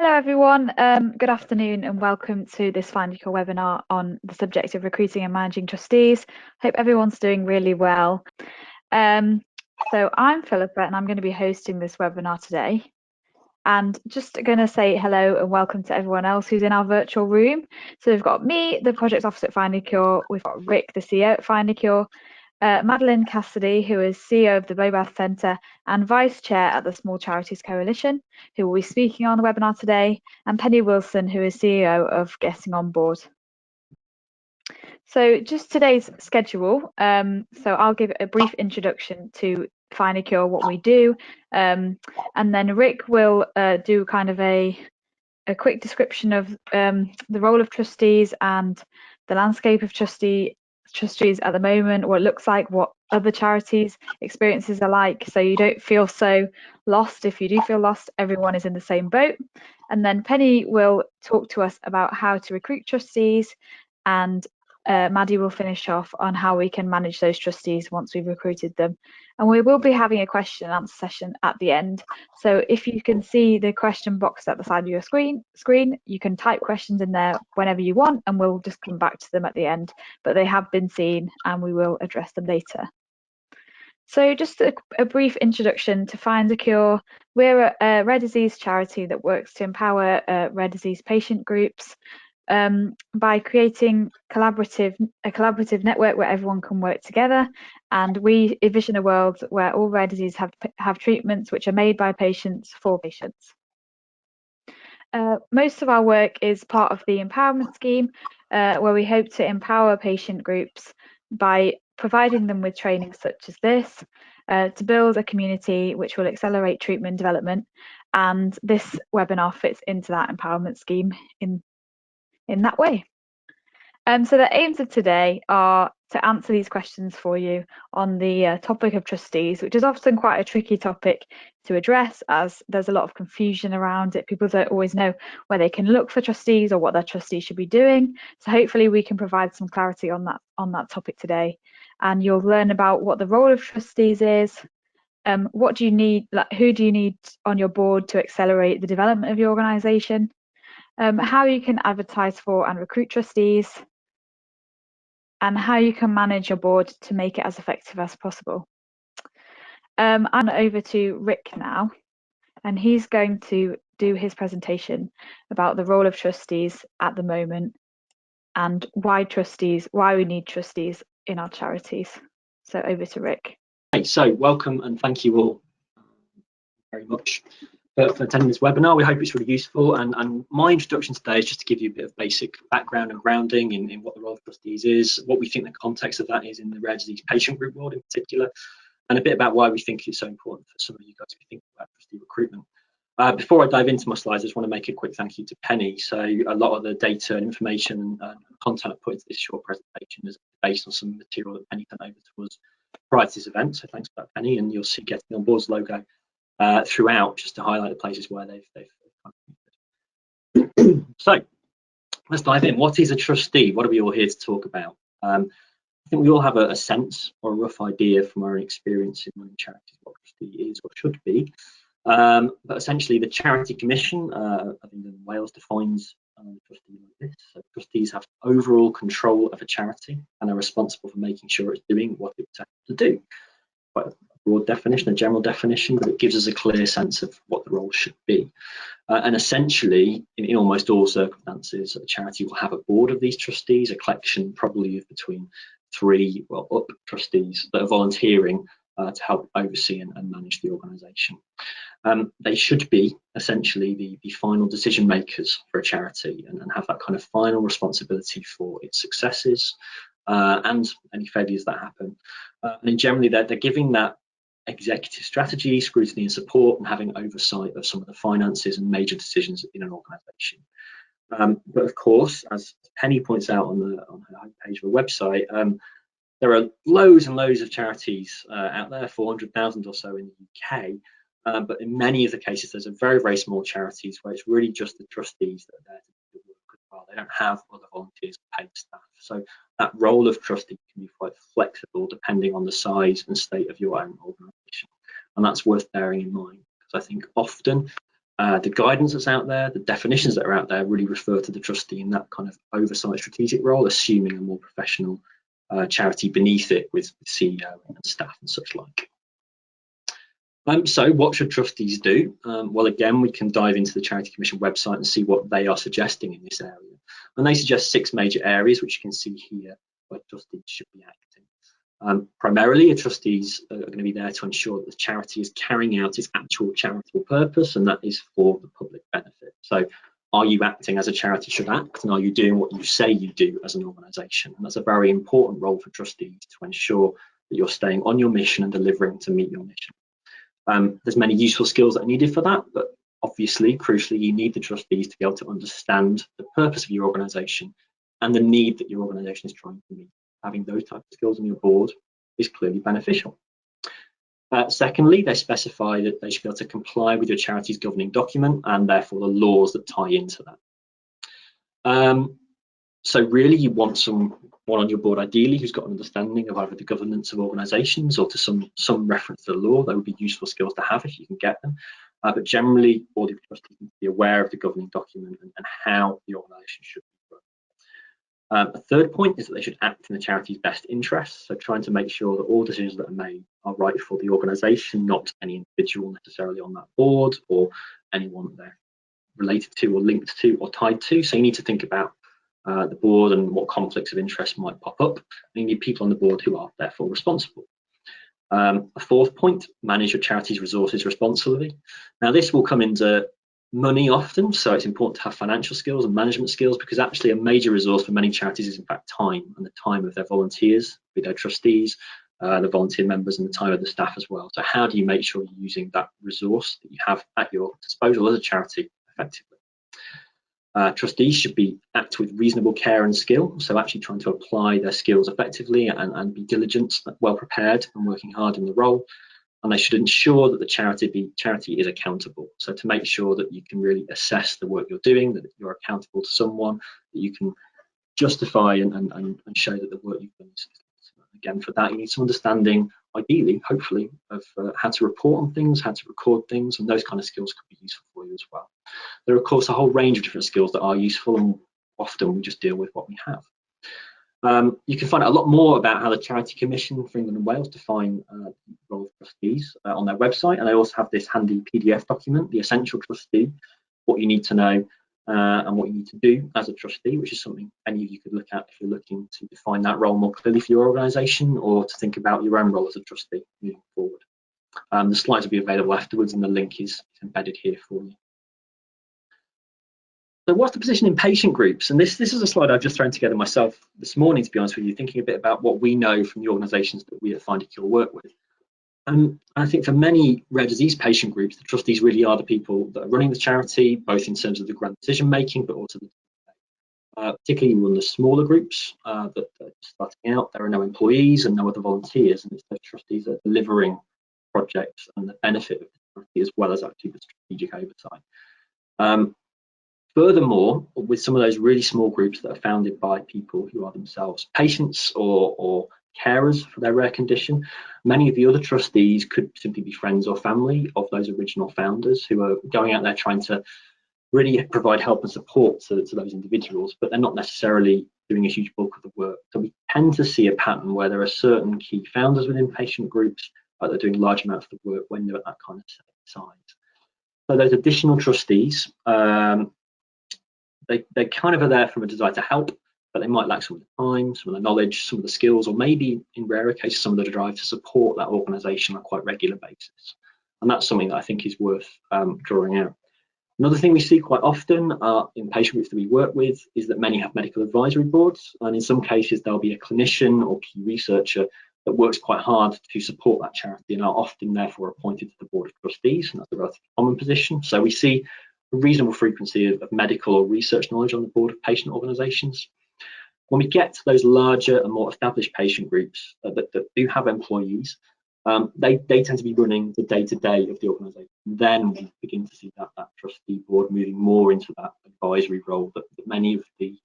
Hello everyone, good afternoon and welcome to this Findacure webinar on the subject of recruiting and managing trustees. Hope everyone's doing really well. So I'm Philippa and I'm going to be hosting this webinar today. And just going to say hello and welcome to everyone else who's in our virtual room. So we've got me, the Project Officer at Findacure, we've got Rick, the CEO at Findacure, Madeleine Cassidy, who is CEO of the Bobath Centre and Vice Chair at the Small Charities Coalition, who will be speaking on the webinar today, and Penny Wilson, who is CEO of Getting On Board. So just today's schedule, so I'll give a brief introduction to Findacure, what we do, and then Rick will do kind of a quick description of the role of trustees and the landscape of trustees at the moment, what it looks like, what other charities experiences are like, so you don't feel so lost. If you do feel lost, everyone is in the same boat. And then Penny will talk to us about how to recruit trustees, and Maddie will finish off on how we can manage those trustees once we've recruited them. And we will be having a question and answer session at the end. So if you can see the question box at the side of your screen, you can type questions in there whenever you want, and we'll just come back to them at the end. But they have been seen and we will address them later. So just a brief introduction to Findacure. We're a rare disease charity that works to empower rare disease patient groups by creating a collaborative network where everyone can work together, and we envision a world where all rare disease have treatments which are made by patients for patients. Most of our work is part of the empowerment scheme, where we hope to empower patient groups by providing them with training such as this, to build a community which will accelerate treatment development, and this webinar fits into that empowerment scheme in that way. So the aims of today are to answer these questions for you on the topic of trustees, which is often quite a tricky topic to address, as there's a lot of confusion around it. People don't always know where they can look for trustees or what their trustees should be doing. So hopefully we can provide some clarity on that topic today. And you'll learn about what the role of trustees is, what do you need, who do you need on your board to accelerate the development of your organisation, how you can advertise for and recruit trustees, and how you can manage your board to make it as effective as possible. I'm over to Rick now, and he's going to do his presentation about the role of trustees at the moment and why we need trustees in our charities. So over to Rick. Okay, so welcome and thank you all very much for attending this webinar. We hope it's really useful, and my introduction today is just to give you a bit of basic background and grounding in what the role of trustees is, what we think the context of that is in the rare disease patient group world in particular, and a bit about why we think it's so important for some of you guys to be thinking about trustee recruitment. Before I dive into my slides, I just want to make a quick thank you to Penny. So a lot of the data and information and content I put into this short presentation is based on some material that Penny sent over to us prior to this event, so thanks for that, Penny, and you'll see Getting On Board's logo throughout, just to highlight the places where they've So let's dive in. What is a trustee? What are we all here to talk about? I think we all have a sense or a rough idea from our own experience in running charities what a trustee is or should be. But essentially, the Charity Commission of England and Wales defines a trustee like this. So trustees have overall control of a charity and are responsible for making sure it's doing what it's set to do. Quite a broad definition, a general definition, but it gives us a clear sense of what the role should be. And essentially, in almost all circumstances, a charity will have a board of these trustees, a collection probably of between 3 up trustees that are volunteering to help oversee and manage the organisation. They should be essentially the final decision makers for a charity and have that kind of final responsibility for its successes and any failures that happen. And generally, they're giving that executive strategy, scrutiny and support, and having oversight of some of the finances and major decisions in an organisation. But of course, as Penny points out on her homepage of the website, there are loads and loads of charities out there, 400,000 or so in the UK. But in many of the cases, there's a very, very small charities where it's really just the trustees that are there to do the work as well. They don't have other volunteers or paid staff. So that role of trustee can be quite flexible depending on the size and state of your own organisation. And that's worth bearing in mind, because I think often The guidance that's out there, the definitions that are out there really refer to the trustee in that kind of oversight strategic role, assuming a more professional charity beneath it with CEO and staff and such like. So what should trustees do? Well, again, we can dive into the Charity Commission website and see what they are suggesting in this area. And they suggest 6 major areas, which you can see here, where trustees should be acting. Primarily, trustees are going to be there to ensure that the charity is carrying out its actual charitable purpose, and that is for the public benefit. So are you acting as a charity should act, and are you doing what you say you do as an organisation? And that's a very important role for trustees, to ensure that you're staying on your mission and delivering to meet your mission. There's many useful skills that are needed for that, but obviously, crucially, you need the trustees to be able to understand the purpose of your organisation and the need that your organisation is trying to meet. Having those types of skills on your board is clearly beneficial. Secondly, they specify that they should be able to comply with your charity's governing document and therefore the laws that tie into that. So really, you want someone on your board, ideally, who's got an understanding of either the governance of organisations or to some reference to the law. They would be useful skills to have if you can get them. But generally, board trustees need to be aware of the governing document and how the organisation should be run. A third point is that they should act in the charity's best interests, so trying to make sure that all decisions that are made are right for the organisation, not any individual necessarily on that board or anyone they're related to or linked to or tied to. So you need to think about the board and what conflicts of interest might pop up. And you need people on the board who are therefore responsible. A fourth point, manage your charity's resources responsibly. Now this will come into money often, so it's important to have financial skills and management skills, because actually a major resource for many charities is in fact time, and the time of their volunteers, be they trustees, the volunteer members, and the time of the staff as well. So how do you make sure you're using that resource that you have at your disposal as a charity effectively? Trustees should act with reasonable care and skill, so actually trying to apply their skills effectively and be diligent, well prepared, and working hard in the role. And they should ensure that the charity is accountable. So to make sure that you can really assess the work you're doing, that you're accountable to someone, that you can justify and show that the work you've done is. Again, for that, you need some understanding, ideally, hopefully, of how to report on things, how to record things, and those kind of skills could be useful for you as well. There are, of course, a whole range of different skills that are useful, and often we just deal with what we have. You can find out a lot more about how the Charity Commission for England and Wales define the role of trustees on their website, and they also have this handy PDF document, the Essential Trustee, what you need to know and what you need to do as a trustee, which is something any of you could look at if you're looking to define that role more clearly for your organisation, or to think about your own role as a trustee moving forward. The slides will be available afterwards, and the link is embedded here for you. So what's the position in patient groups? And this is a slide I've just thrown together myself this morning, to be honest with you, thinking a bit about what we know from the organisations that we at Findacure work with. And I think for many rare disease patient groups, the trustees really are the people that are running the charity, both in terms of the grant decision making, but also particularly in the smaller groups that are starting out. There are no employees and no other volunteers, and it's the trustees that are delivering projects and the benefit of the charity, as well as actually the strategic oversight. Furthermore, with some of those really small groups that are founded by people who are themselves patients or carers for their rare condition, many of the other trustees could simply be friends or family of those original founders who are going out there trying to really provide help and support to those individuals, but they're not necessarily doing a huge bulk of the work. So we tend to see a pattern where there are certain key founders within patient groups that are doing large amounts of the work when they're at that kind of size. So those additional trustees, they kind of are there from a desire to help, but they might lack some of the time, some of the knowledge, some of the skills, or maybe in rarer cases, some of the drive to support that organisation on a quite regular basis. And that's something that I think is worth drawing out. Another thing we see quite often in patient groups that we work with is that many have medical advisory boards, and in some cases there'll be a clinician or key researcher that works quite hard to support that charity and are often therefore appointed to the board of trustees, and that's a relatively common position. So we see a reasonable frequency of medical or research knowledge on the board of patient organisations. When we get to those larger and more established patient groups that do have employees, they tend to be running the day-to-day of the organisation. Then we begin to see that trustee board moving more into that advisory role that many of the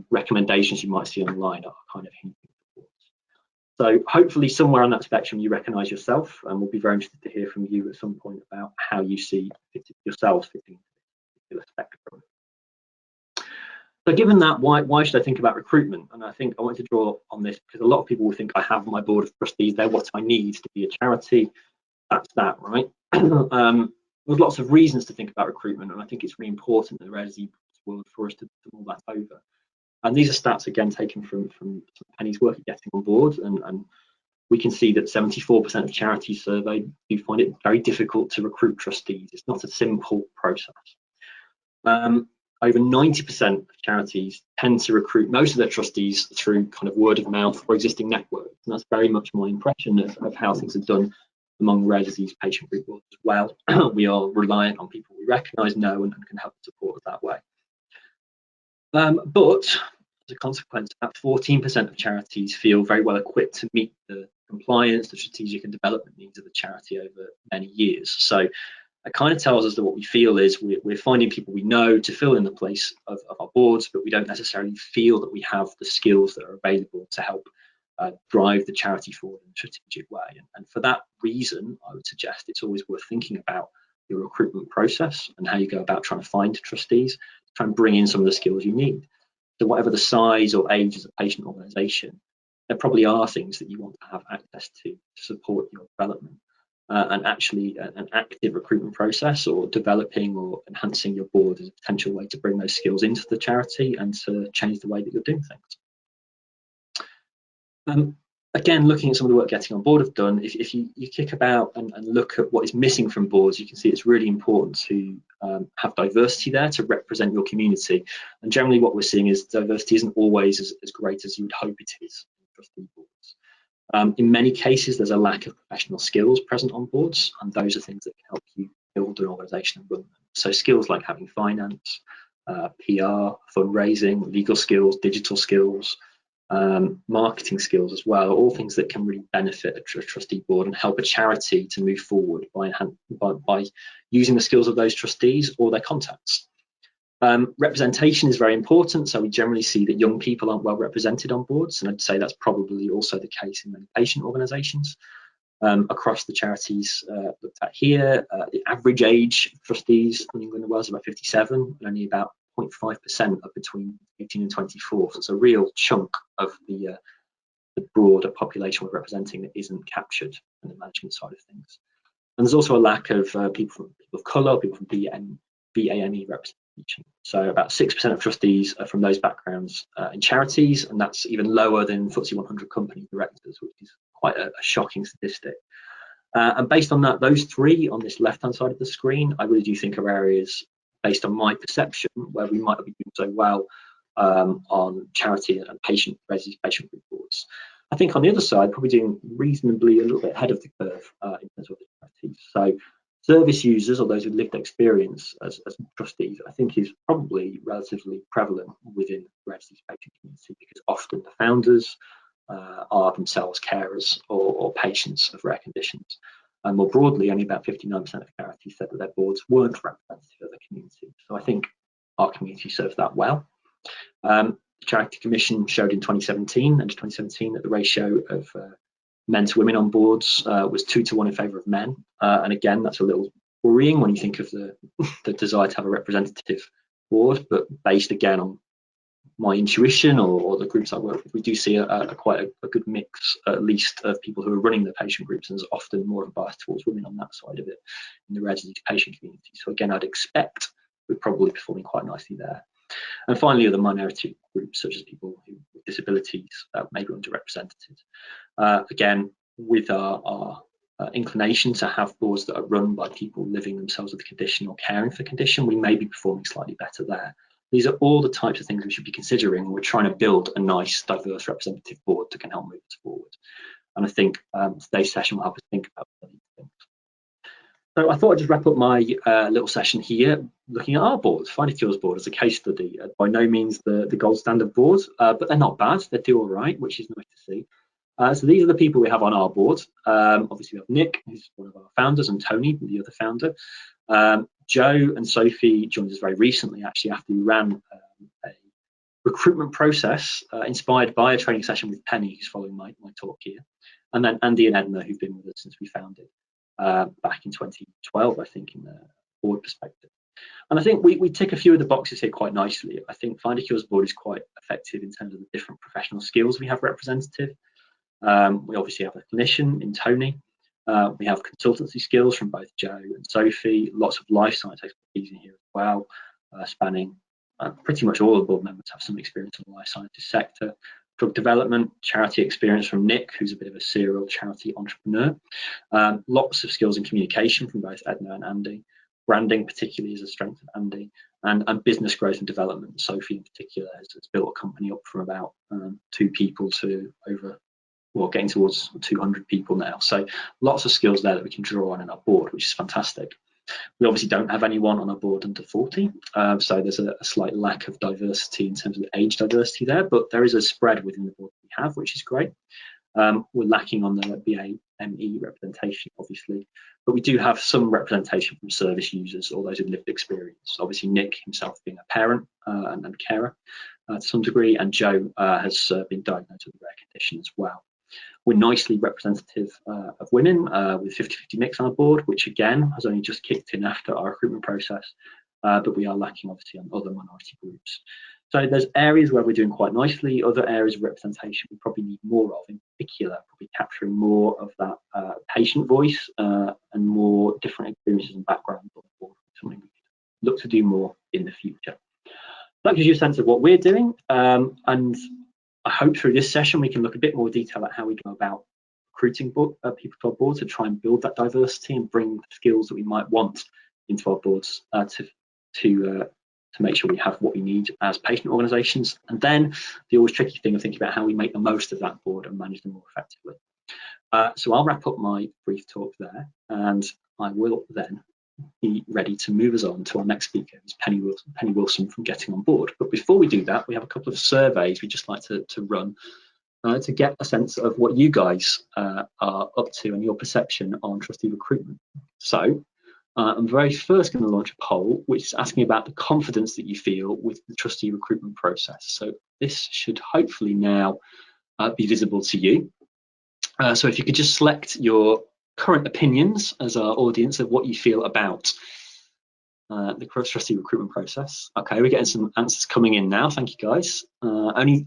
recommendations you might see online are kind of hinting towards. So hopefully somewhere on that spectrum you recognise yourself, and we'll be very interested to hear from you at some point about how you see yourselves fitting into the spectrum. So given that, why should I think about recruitment? And I think I want to draw on this because a lot of people will think I have my board of trustees, they're what I need to be a charity. That's that, right? There's lots of reasons to think about recruitment, and I think it's really important in the rare disease world for us to mull that over. And these are stats again taken from Penny's work at Getting on Board, and we can see that 74% of charities surveyed do find it very difficult to recruit trustees. It's not a simple process. Over 90% of charities tend to recruit most of their trustees through kind of word of mouth or existing networks, and that's very much my impression of how things are done among rare disease patient group boards as well. We are reliant on people we recognise, know, and can help support us that way. But as a consequence, about 14% of charities feel very well equipped to meet the compliance, the strategic and development needs of the charity over many years. So it kind of tells us that what we feel is we're finding people we know to fill in the place of our boards, but we don't necessarily feel that we have the skills that are available to help drive the charity forward in a strategic way. And for that reason, I would suggest it's always worth thinking about your recruitment process and how you go about trying to find trustees, try and bring in some of the skills you need. So whatever the size or age of a patient organisation, there probably are things that you want to have access to support your development. And actually an active recruitment process or developing or enhancing your board is a potential way to bring those skills into the charity and to change the way that you're doing things. Again, looking at some of the work Getting on Board have done, if you kick about and look at what is missing from boards, you can see it's really important to have diversity there to represent your community. And generally what we're seeing is diversity isn't always as great as you would hope it is in trustee boards. In many cases, there's a lack of professional skills present on boards, and those are things that can help you build an organisation and run them. So skills like having finance, PR, fundraising, legal skills, digital skills, marketing skills as well, are all things that can really benefit a trustee board and help a charity to move forward by using the skills of those trustees or their contacts. Representation is very important, so we generally see that young people aren't well represented on boards, and I'd say that's probably also the case in many patient organisations. Across the charities looked at here, the average age of trustees in England and Wales is about 57, and only about 0.5% are between 18 and 24. So it's a real chunk of the broader population we're representing that isn't captured in the management side of things. And there's also a lack of people of colour, people from BAME representation. So about 6% of trustees are from those backgrounds in charities, and that's even lower than FTSE 100 company directors, which is quite a shocking statistic. And based on that, those three on this left-hand side of the screen, I really do think are areas, based on my perception, where we might not be doing so well on charity and patient group boards. I think on the other side, probably doing reasonably a little bit ahead of the curve in terms of the charities. So service users, or those with lived experience as trustees, I think is probably relatively prevalent within the rare disease patient community, because often the founders are themselves carers or patients of rare conditions. And more broadly, only about 59% of charities said that their boards weren't representative of the community. So I think our community serves that well. The Charity Commission showed in 2017 that the ratio of men to women on boards was 2 to 1 in favour of men. And again, that's a little worrying when you think of the desire to have a representative board, but based again on my intuition or the groups I work with, we do see quite a good mix, at least, of people who are running the patient groups, and there's often more of a bias towards women on that side of it in the rare disease patient community. So again, I'd expect we're probably performing quite nicely there. And finally, other minority groups, such as people with disabilities, maybe underrepresented. Again, with our inclination to have boards that are run by people living themselves with the condition or caring for the condition, we may be performing slightly better there. These are all the types of things we should be considering when we're trying to build a nice, diverse, representative board that can help move us forward. And I think today's session will help us think about these things. So I thought I'd just wrap up my little session here, looking at our boards. Findacure's board as a case study. By no means the gold standard board, but they're not bad. They do all right, which is nice to see. So these are the people we have on our board. Obviously, we have Nick, who's one of our founders, and Tony, the other founder. Joe and Sophie joined us very recently, actually, after we ran recruitment process inspired by a training session with Penny, who's following my talk here, and then Andy and Edna, who've been with us since we founded back in 2012, I think, in the board perspective. And I think we tick a few of the boxes here quite nicely. I think Findacure's board is quite effective in terms of the different professional skills we have representative. We obviously have a clinician in Tony. We have consultancy skills from both Joe and Sophie, lots of life science expertise in here as well, spanning pretty much all the board members have some experience in the life sciences sector. Drug development, charity experience from Nick, who's a bit of a serial charity entrepreneur. Lots of skills in communication from both Edna and Andy. Branding particularly is a strength of Andy, and business growth and development. Sophie in particular has built a company up from about 2 people to over, well, getting towards 200 people now. So lots of skills there that we can draw on in our board, which is fantastic. We obviously don't have anyone on our board under 40, so there's a slight lack of diversity in terms of the age diversity there, but there is a spread within the board we have, which is great. We're lacking on the BAME representation, obviously, but we do have some representation from service users or those with lived experience. Obviously, Nick himself being a parent and carer to some degree, and Joe has been diagnosed with a rare condition as well. We're nicely representative of women with 50-50 mix on our board, which again has only just kicked in after our recruitment process, but we are lacking obviously on other minority groups. So there's areas where we're doing quite nicely, other areas of representation we probably need more of, in particular, probably capturing more of that patient voice and more different experiences and backgrounds on the board, something we could look to do more in the future. That gives you a sense of what we're doing, and I hope through this session we can look a bit more detail at how we go about recruiting people to our board to try and build that diversity and bring the skills that we might want into our boards to make sure we have what we need as patient organisations. And then the always tricky thing of thinking about how we make the most of that board and manage them more effectively. So I'll wrap up my brief talk there, and I will then be ready to move us on to our next speaker, who's Penny Wilson from Getting on Board. But before we do that, we have a couple of surveys we'd just like to run to get a sense of what you guys are up to and your perception on trustee recruitment. So I'm very first going to launch a poll, which is asking about the confidence that you feel with the trustee recruitment process. So this should hopefully now be visible to you. So if you could just select your current opinions as our audience of what you feel about the trustee recruitment process. Okay, we're getting some answers coming in now. Thank you, guys. Only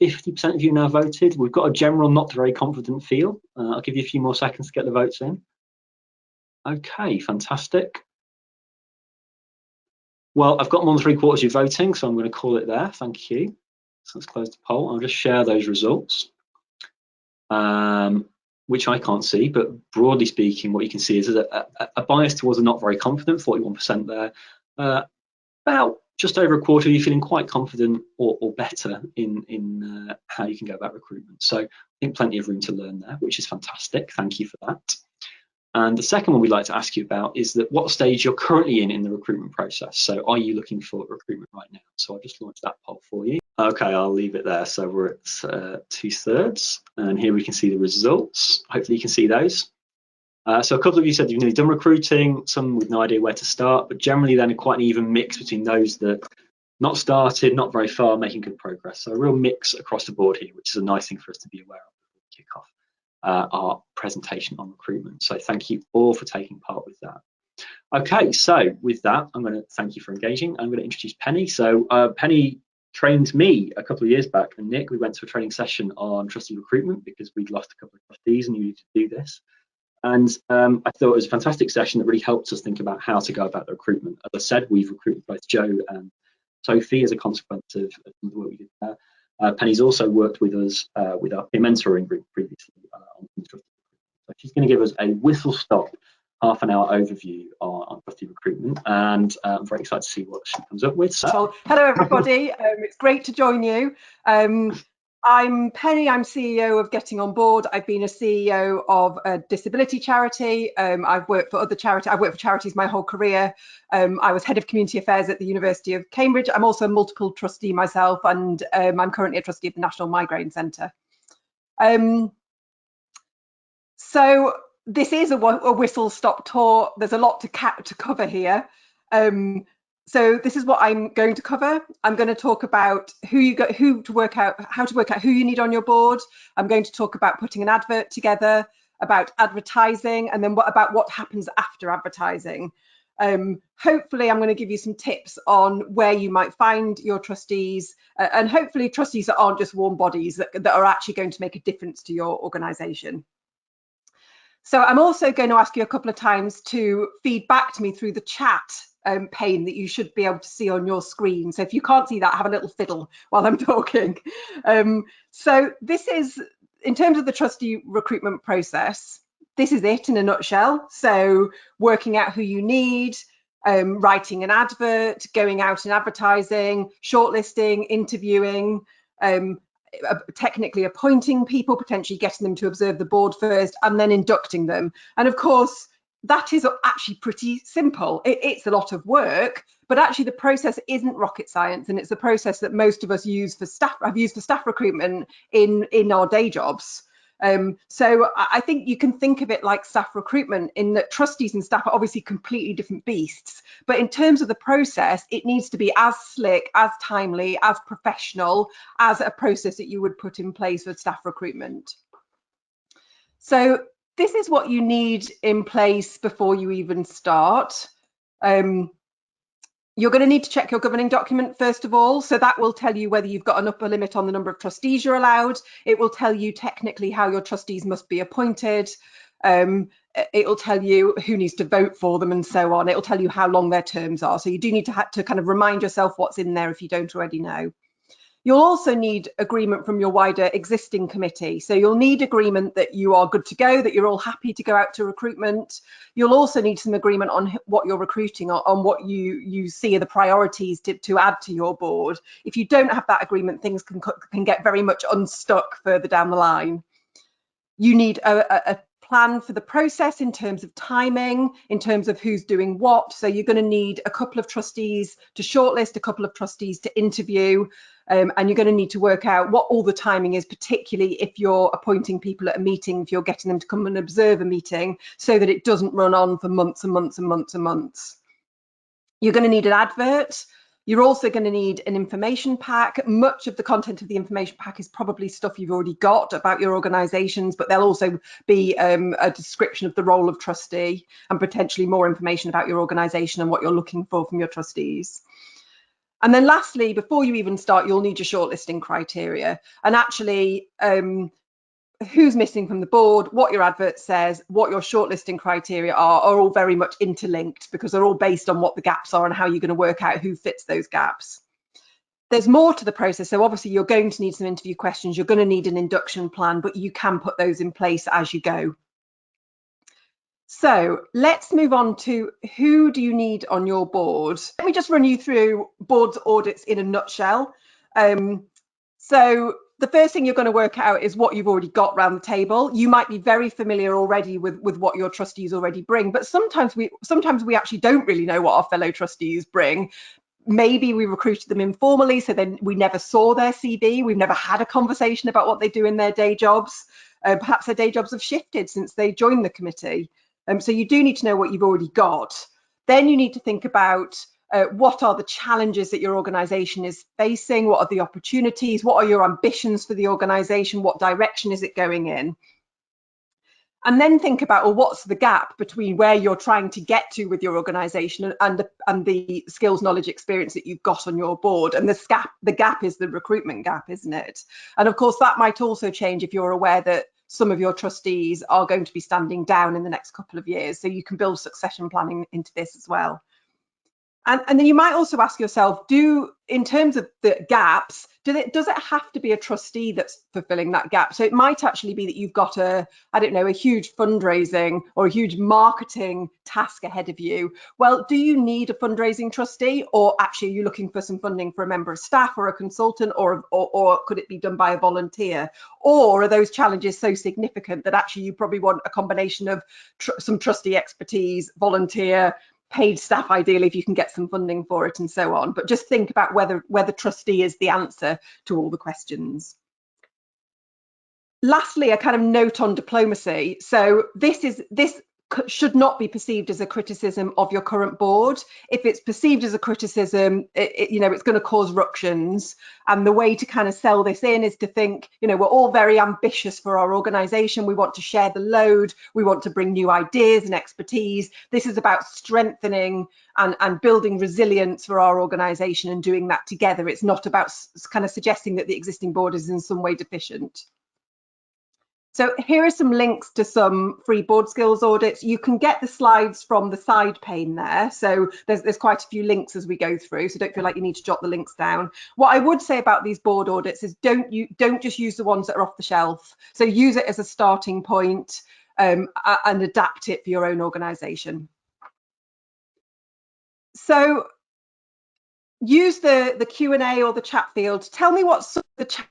50% of you now voted. We've got a general not very confident feel. I'll give you a few more seconds to get the votes in. Okay, fantastic. Well, I've got more than 3/4 of you voting, so I'm going to call it there. Thank you. So let's close the poll. I'll just share those results, which I can't see, but broadly speaking, what you can see is a bias towards a not very confident, 41% there. About just over 1/4 of you feeling quite confident or better in how you can go about recruitment. So I think plenty of room to learn there, which is fantastic. Thank you for that. And the second one we'd like to ask you about is that what stage you're currently in the recruitment process. So are you looking for recruitment right now? So I'll just launch that poll for you. Okay, I'll leave it there. So we're at 2/3, and here we can see the results. Hopefully you can see those. So a couple of you said you've nearly done recruiting, some with no idea where to start, but generally then quite an even mix between those that not started, not very far, making good progress. So a real mix across the board here, which is a nice thing for us to be aware of before we kick off our presentation on recruitment. So thank you all for taking part with that. Okay, so with that, I'm going to thank you for engaging. I'm going to introduce Penny. So Penny trained me a couple of years back, and Nick, we went to a training session on trustee recruitment because we'd lost a couple of trustees and needed to do this. And I thought it was a fantastic session that really helped us think about how to go about the recruitment. As I said, we've recruited both Joe and Sophie as a consequence of the work we did there. Penny's also worked with us with our peer mentoring group previously on trustee recruitment. So she's going to give us a whistle-stop half-an-hour overview on trustee recruitment, and I'm very excited to see what she comes up with. So, hello everybody, it's great to join you. I'm Penny, I'm CEO of Getting on Board. I've been a CEO of a disability charity. I've worked for other charities. I've worked for charities my whole career. I was head of community affairs at the University of Cambridge. I'm also a multiple trustee myself, and I'm currently a trustee of the National Migraine Centre. So this is a whistle-stop tour. There's a lot to cover here. So this is what I'm going to cover. I'm going to talk about how to work out who you need on your board. I'm going to talk about putting an advert together, about advertising, and then about what happens after advertising. Hopefully I'm going to give you some tips on where you might find your trustees, and hopefully trustees that aren't just warm bodies that are actually going to make a difference to your organisation. So I'm also going to ask you a couple of times to feed back to me through the chat pane that you should be able to see on your screen. So if you can't see that, have a little fiddle while I'm talking. So this is, in terms of the trustee recruitment process, this is it in a nutshell. So working out who you need, writing an advert, going out and advertising, shortlisting, interviewing, technically appointing people, potentially getting them to observe the board first, and then inducting them. And of course, that is actually pretty simple. It's a lot of work, but actually the process isn't rocket science, and it's a process that most of us use for staff, have used for staff recruitment in our day jobs. So I think you can think of it like staff recruitment, in that trustees and staff are obviously completely different beasts. But in terms of the process, it needs to be as slick, as timely, as professional as a process that you would put in place for staff recruitment. So this is what you need in place before you even start. You're going to need to check your governing document first of all. So that will tell you whether you've got an upper limit on the number of trustees you're allowed. It will tell you technically how your trustees must be appointed. It will tell you who needs to vote for them and so on. It will tell you how long their terms are. So you do need to kind of remind yourself what's in there if you don't already know. You'll also need agreement from your wider existing committee. So you'll need agreement that you are good to go, that you're all happy to go out to recruitment. You'll also need some agreement on what you're recruiting, on what you see are the priorities to add to your board. If you don't have that agreement, things can get very much unstuck further down the line. You need a plan for the process in terms of timing, in terms of who's doing what. So you're going to need a couple of trustees to shortlist, a couple of trustees to interview, and you're going to need to work out what all the timing is, particularly if you're appointing people at a meeting, if you're getting them to come and observe a meeting, so that it doesn't run on for months and months and months and months. You're going to need an advert. You're also going to need an information pack. Much of the content of the information pack is probably stuff you've already got about your organisations, but there'll also be a description of the role of trustee and potentially more information about your organisation and what you're looking for from your trustees. And then lastly, before you even start, you'll need your shortlisting criteria. And actually, who's missing from the board, what your advert says, what your shortlisting criteria are all very much interlinked, because they're all based on what the gaps are and how you're going to work out who fits those gaps. There's more to the process. So obviously you're going to need some interview questions, you're going to need an induction plan, but you can put those in place as you go. So let's move on to who do you need on your board. Let me just run you through boards audits in a nutshell. So the first thing you're going to work out is what you've already got around the table. You might be very familiar already with what your trustees already bring, but sometimes we actually don't really know what our fellow trustees bring. Maybe we recruited them informally, so then we never saw their CV. We've never had a conversation about what they do in their day jobs. Perhaps their day jobs have shifted since they joined the committee. So you do need to know what you've already got. Then you need to think about what are the challenges that your organisation is facing? What are the opportunities? What are your ambitions for the organisation? What direction is it going in? And then think about, well, what's the gap between where you're trying to get to with your organisation and the skills, knowledge, experience that you've got on your board. And the gap is the recruitment gap, isn't it? And of course, that might also change if you're aware that some of your trustees are going to be standing down in the next couple of years. So you can build succession planning into this as well. And then you might also ask yourself, in terms of the gaps, does it have to be a trustee that's fulfilling that gap? So it might actually be that you've got a huge fundraising or a huge marketing task ahead of you. Well, do you need a fundraising trustee, or actually are you looking for some funding for a member of staff or a consultant, or could it be done by a volunteer? Or are those challenges so significant that actually you probably want a combination of some trustee expertise, volunteer, paid staff, ideally, if you can get some funding for it, and so on. But just think about whether trustee is the answer to all the questions. Lastly, a kind of note on diplomacy. So this should not be perceived as a criticism of your current board. If it's perceived as a criticism, it's going to cause ructions. And the way to kind of sell this in is to think, we're all very ambitious for our organisation. We want to share the load. We want to bring new ideas and expertise. This is about strengthening and building resilience for our organisation and doing that together. It's not about kind of suggesting that the existing board is in some way deficient. So here are some links to some free board skills audits. You can get the slides from the side pane there. So there's quite a few links as we go through, so don't feel like you need to jot the links down. What I would say about these board audits is don't just use the ones that are off the shelf. So use it as a starting point and adapt it for your own organisation. So use the Q&A or the chat field. Tell me what sort of the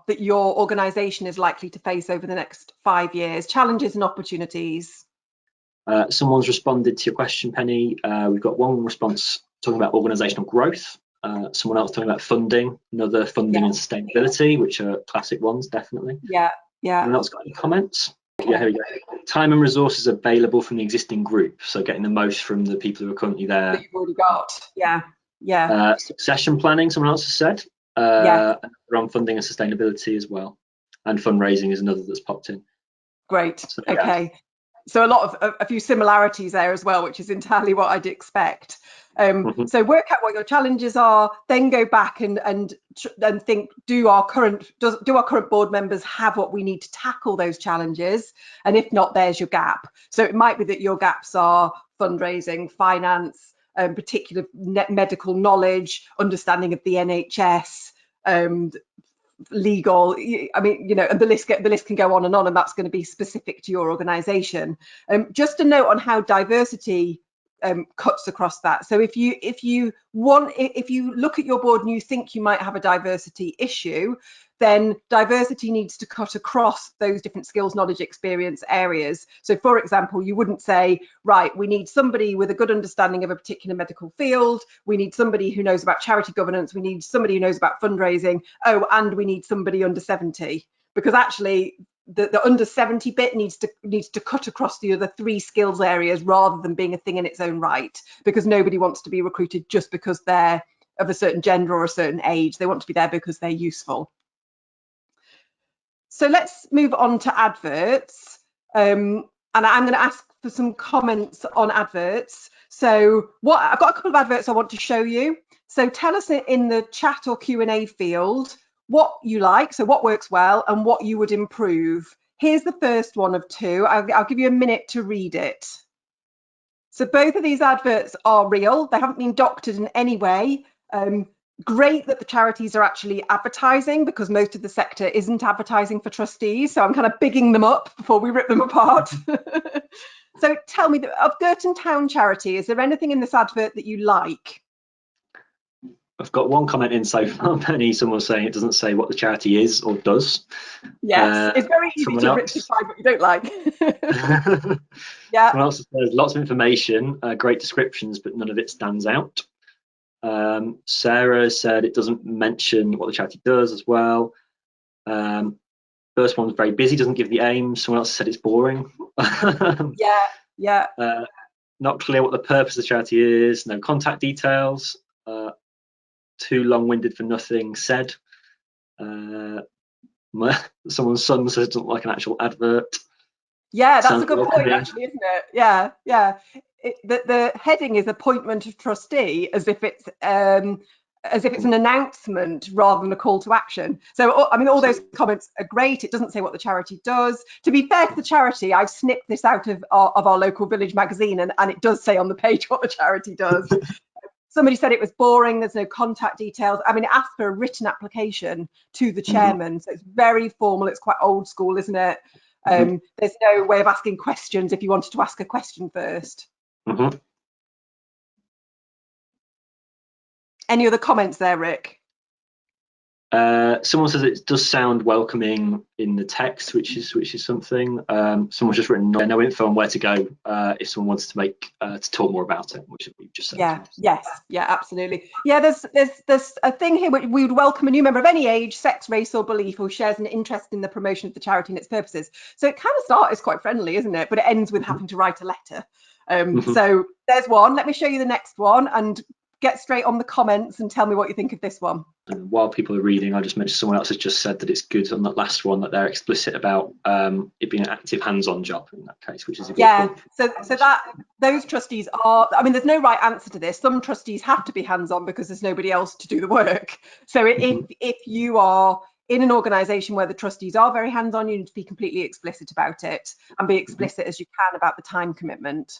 that your organisation is likely to face over the next 5 years, challenges and opportunities. Someone's responded to your question, Penny. We've got one response talking about organisational growth. Someone else talking about funding, another funding and sustainability, which are classic ones, definitely. Yeah. Anyone else got any comments? Yeah, here we go. Time and resources available from the existing group, so getting the most from the people who are currently there. That you've already got. Yeah. Succession planning, someone else has said. Around funding and sustainability as well, and fundraising is another that's popped in. Great. So, okay. So a few similarities there as well, which is entirely what I'd expect. So work out what your challenges are, then go back and think: do our current board members have what we need to tackle those challenges? And if not, there's your gap. So it might be that your gaps are fundraising, finance, particular medical knowledge, understanding of the NHS, legal. I mean, and the list can go on, and that's going to be specific to your organisation. Just a note on how diversity cuts across that. So if you look at your board and you think you might have a diversity issue, then diversity needs to cut across those different skills, knowledge, experience areas. So for example, you wouldn't say, right, we need somebody with a good understanding of a particular medical field, we need somebody who knows about charity governance, we need somebody who knows about fundraising, and we need somebody under 70, because actually the under 70 bit needs to cut across the other 3 skills areas rather than being a thing in its own right, because nobody wants to be recruited just because they're of a certain gender or a certain age. They want to be there because they're useful. So let's move on to adverts, and I'm going to ask for some comments on adverts. So I've got a couple of adverts I want to show you. So tell us in the chat or Q&A field what you like, so what works well, and what you would improve. Here's the first one of 2. I'll give you a minute to read it. So both of these adverts are real. They haven't been doctored in any way. Great that the charities are actually advertising, because most of the sector isn't advertising for trustees. So I'm kind of bigging them up before we rip them apart. So tell me, of Girton Town Charity, is there anything in this advert that you like? I've got one comment in so far, Penny. Someone's saying it doesn't say what the charity is or does. Yes, it's very easy to rectify what you don't like. Yeah. Someone else says lots of information, great descriptions, but none of it stands out. Sarah said it doesn't mention what the charity does as well. First one's very busy, doesn't give the aim. Someone else said it's boring. Yeah. Not clear what the purpose of the charity is. No contact details. Too long-winded for nothing said. Someone's son says it doesn't like an actual advert. Yeah, that's a good point, actually, isn't it? Yeah. The heading is appointment of trustee, as if it's an announcement rather than a call to action. So I mean, all those comments are great. It doesn't say what the charity does. To be fair to the charity, I've snipped this out of our local village magazine, and it does say on the page what the charity does. Somebody said it was boring, there's no contact details. I mean, it asks for a written application to the chairman, so it's very formal. It's quite old school, isn't it? There's no way of asking questions if you wanted to ask a question first. Any other comments there, Rick? Someone says it does sound welcoming in the text, which is something. Someone's just written no info on where to go if someone wants to to talk more about it, which we've just said. Yeah, absolutely. Yeah, there's a thing here which we would welcome a new member of any age, sex, race, or belief who shares an interest in the promotion of the charity and its purposes. So it kind of starts quite friendly, isn't it? But it ends with having to write a letter. So there's one. Let me show you the next one and get straight on the comments and tell me what you think of this one. And while people are reading, I just mentioned someone else has just said that it's good on that last one that they're explicit about it being an active hands-on job in that case, which is a good point. So that those trustees are, I mean, there's no right answer to this. Some trustees have to be hands-on because there's nobody else to do the work. So if you are in an organisation where the trustees are very hands-on, you need to be completely explicit about it and be explicit as you can about the time commitment.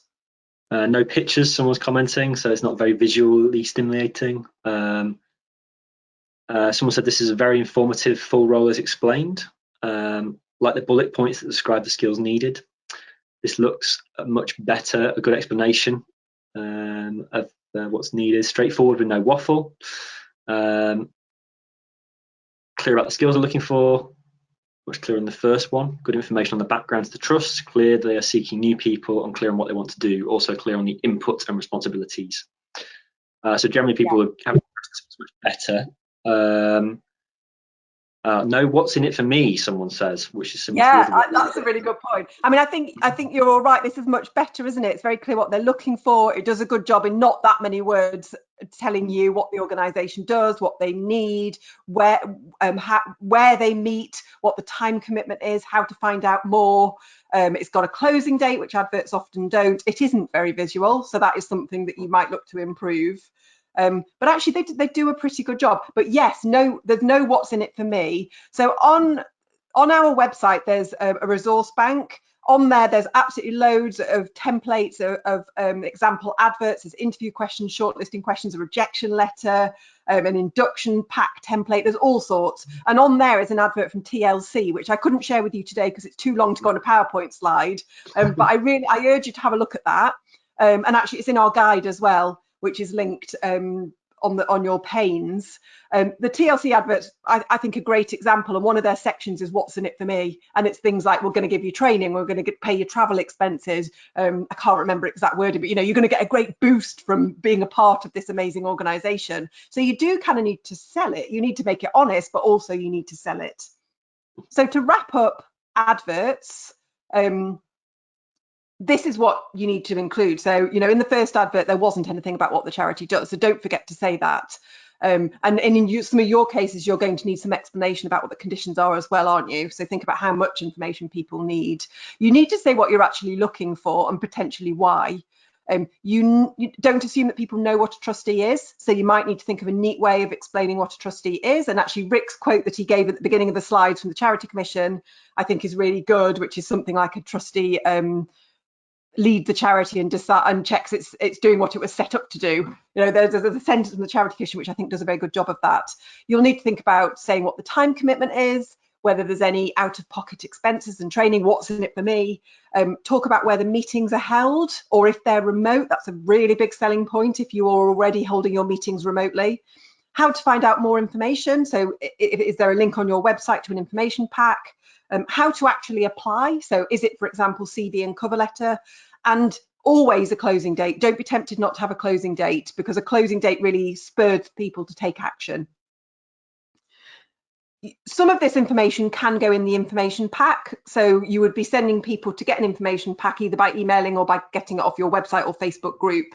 No pictures, someone's commenting, so it's not very visually stimulating. Someone said this is a very informative full role as explained, like the bullet points that describe the skills needed. This looks much better, a good explanation of what's needed, straightforward with no waffle, clear about the skills they're looking for, much clearer in the first one, good information on the background to the trust, clear they are seeking new people, and clear on what they want to do, also clear on the input and responsibilities. So generally people are having much better. No, what's in it for me, someone says, which is similar to that's a really good point. I mean, I think you're all right. This is much better, isn't it? It's very clear what they're looking for. It does a good job in not that many words telling you what the organisation does, what they need, where they meet, what the time commitment is, how to find out more. It's got a closing date, which adverts often don't. It isn't very visual, so that is something that you might look to improve. But actually they do a pretty good job. But yes, there's no what's in it for me. So on our website there's a resource bank. On there there's absolutely loads of templates of example adverts. There's interview questions, shortlisting questions, a rejection letter, an induction pack template. There's all sorts. And on there is an advert from TLC, which I couldn't share with you today because it's too long to go on a PowerPoint slide. But I urge you to have a look at that. And actually it's in our guide as well, which is linked on your panes. The TLC adverts, I think, a great example, and one of their sections is what's in it for me, and it's things like we're going to give you training, we're going to pay your travel expenses. I can't remember exact wording, but you're going to get a great boost from being a part of this amazing organisation. So you do kind of need to sell it. You need to make it honest, but also you need to sell it. So to wrap up adverts, this is what you need to include. So, in the first advert, there wasn't anything about what the charity does. So don't forget to say that. And in some of your cases, you're going to need some explanation about what the conditions are as well, aren't you? So think about how much information people need. You need to say what you're actually looking for and potentially why. You don't assume that people know what a trustee is. So you might need to think of a neat way of explaining what a trustee is. And actually Rick's quote that he gave at the beginning of the slides from the Charity Commission, I think is really good, which is something like a trustee lead the charity and decide and checks it's doing what it was set up to do. There's a sentence from the Charity Commission which I think does a very good job of that. You'll need to think about saying what the time commitment is, whether there's any out-of-pocket expenses and training, what's in it for me. Talk about where the meetings are held, or if they're remote. That's a really big selling point if you are already holding your meetings remotely. How to find out more information. So is there a link on your website to an information pack? How to actually apply. So is it, for example, CV and cover letter? And always a closing date. Don't be tempted not to have a closing date, because a closing date really spurs people to take action. Some of this information can go in the information pack. So you would be sending people to get an information pack either by emailing or by getting it off your website or Facebook group.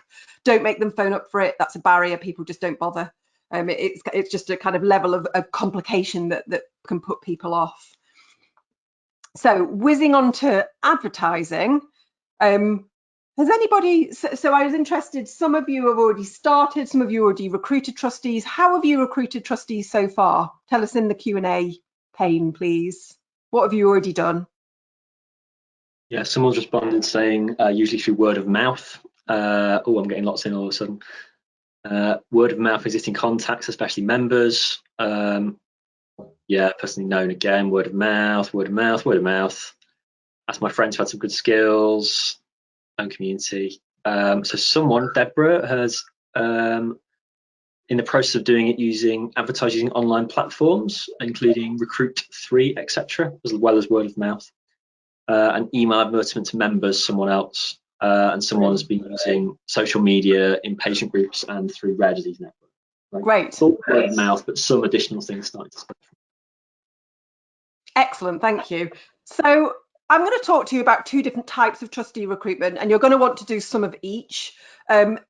Don't make them phone up for it. That's a barrier. People just don't bother. It's just a kind of level of complication that can put people off. So whizzing on to advertising, has anybody, so I was interested, some of you have already started, some of you already recruited trustees. How have you recruited trustees so far? Tell us in the Q&A pane, please. What have you already done? Yeah, someone's responded saying usually through word of mouth. Oh, I'm getting lots in all of a sudden. Word of mouth, existing contacts, especially members. Yeah, personally known again, word of mouth, word of mouth, word of mouth. Ask my friends who had some good skills, own community. So someone, Deborah, has in the process of doing it using advertising online platforms, including Recruit3, etc., as well as word of mouth, and email advertisement to members, someone else, and someone has been using social media in patient groups and through rare disease networks. Right? Great. All word of mouth, but some additional things starting to spread. Excellent, thank you. So I'm going to talk to you about two different types of trustee recruitment, and you're going to want to do some of each.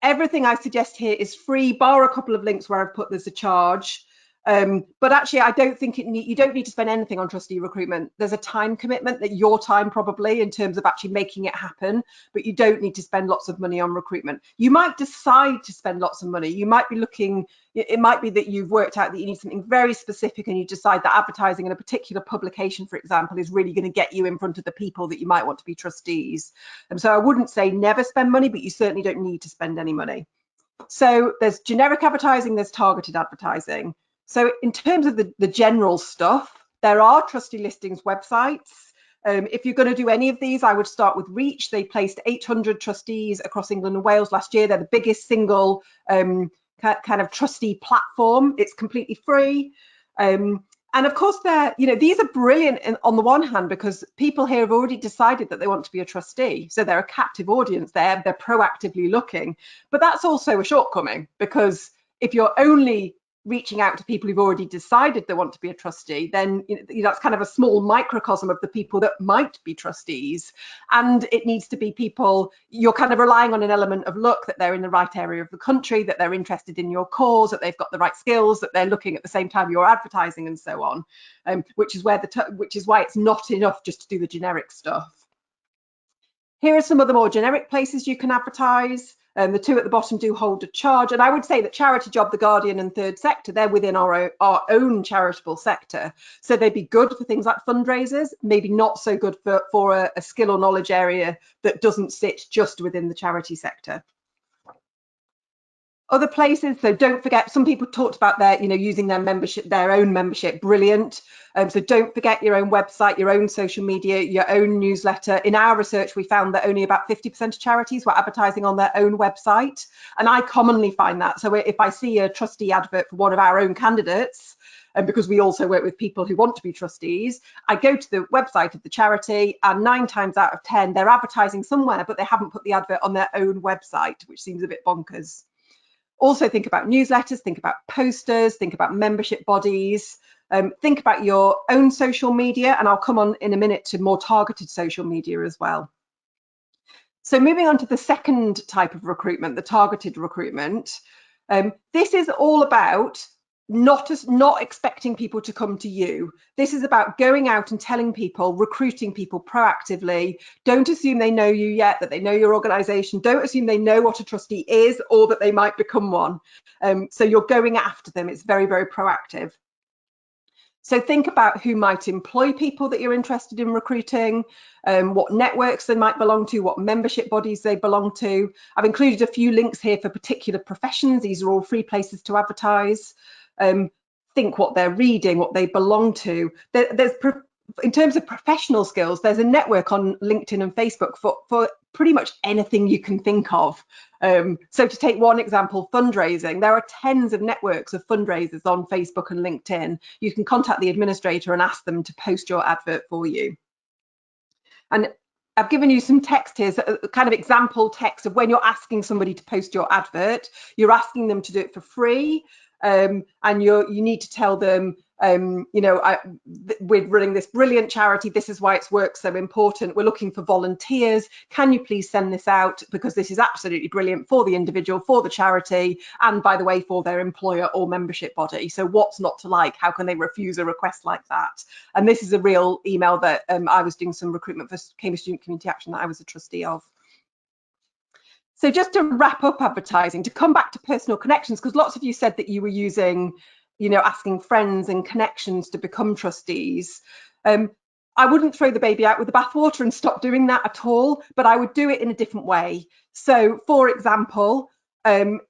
Everything I suggest here is free, bar a couple of links where I've put there's a charge. But actually, I don't think you don't need to spend anything on trustee recruitment. There's a time commitment, that your time probably, in terms of actually making it happen, but you don't need to spend lots of money on recruitment. You might decide to spend lots of money. You might be looking, it might be that you've worked out that you need something very specific and you decide that advertising in a particular publication, for example, is really going to get you in front of the people that you might want to be trustees. And so I wouldn't say never spend money, but you certainly don't need to spend any money. So there's generic advertising, there's targeted advertising. So in terms of the general stuff, there are trustee listings websites. If you're going to do any of these, I would start with Reach. They placed 800 trustees across England and Wales last year. They're the biggest single kind of trustee platform. It's completely free. And of course, these are brilliant on the one hand, because people here have already decided that they want to be a trustee. So they're a captive audience there. They're proactively looking. But that's also a shortcoming, because if you're only reaching out to people who've already decided they want to be a trustee, then that's kind of a small microcosm of the people that might be trustees. And it needs to be people, you're kind of relying on an element of luck, that they're in the right area of the country, that they're interested in your cause, that they've got the right skills, that they're looking at the same time you're advertising, and so on, which is why it's not enough just to do the generic stuff. Here are some of the more generic places you can advertise. The two at the bottom do hold a charge. And I would say that Charity Job, The Guardian and Third Sector, they're within our own charitable sector. So they'd be good for things like fundraisers, maybe not so good for a skill or knowledge area that doesn't sit just within the charity sector. Other places, so don't forget, some people talked about their, using their membership, their own membership, brilliant. So don't forget your own website, your own social media, your own newsletter. In our research, we found that only about 50% of charities were advertising on their own website. And I commonly find that. So if I see a trustee advert for one of our own candidates, and because we also work with people who want to be trustees, I go to the website of the charity, and 9 times out of 10, they're advertising somewhere, but they haven't put the advert on their own website, which seems a bit bonkers. Also think about newsletters, think about posters, think about membership bodies, think about your own social media, and I'll come on in a minute to more targeted social media as well. So moving on to the second type of recruitment, the targeted recruitment. This is all about not expecting people to come to you. This is about going out and telling people, recruiting people proactively. Don't assume they know you yet, that they know your organisation. Don't assume they know what a trustee is or that they might become one. So you're going after them. It's very, very proactive. So think about who might employ people that you're interested in recruiting, what networks they might belong to, what membership bodies they belong to. I've included a few links here for particular professions. These are all free places to advertise. Think what they're reading, what they belong to. In terms of professional skills, there's a network on LinkedIn and Facebook for pretty much anything you can think of. So to take one example, fundraising, there are tens of networks of fundraisers on Facebook and LinkedIn. You can contact the administrator and ask them to post your advert for you. And I've given you some text here, so a kind of example text of when you're asking somebody to post your advert. You're asking them to do it for free. And you need to tell them, we're running this brilliant charity. This is why its work so important. We're looking for volunteers. Can you please send this out? Because this is absolutely brilliant for the individual, for the charity, and by the way, for their employer or membership body. So what's not to like? How can they refuse a request like that? And this is a real email that I was doing some recruitment for Cambridge Student Community Action that I was a trustee of. So just to wrap up advertising, to come back to personal connections, because lots of you said that you were using, asking friends and connections to become trustees. I wouldn't throw the baby out with the bathwater and stop doing that at all, but I would do it in a different way. So for example,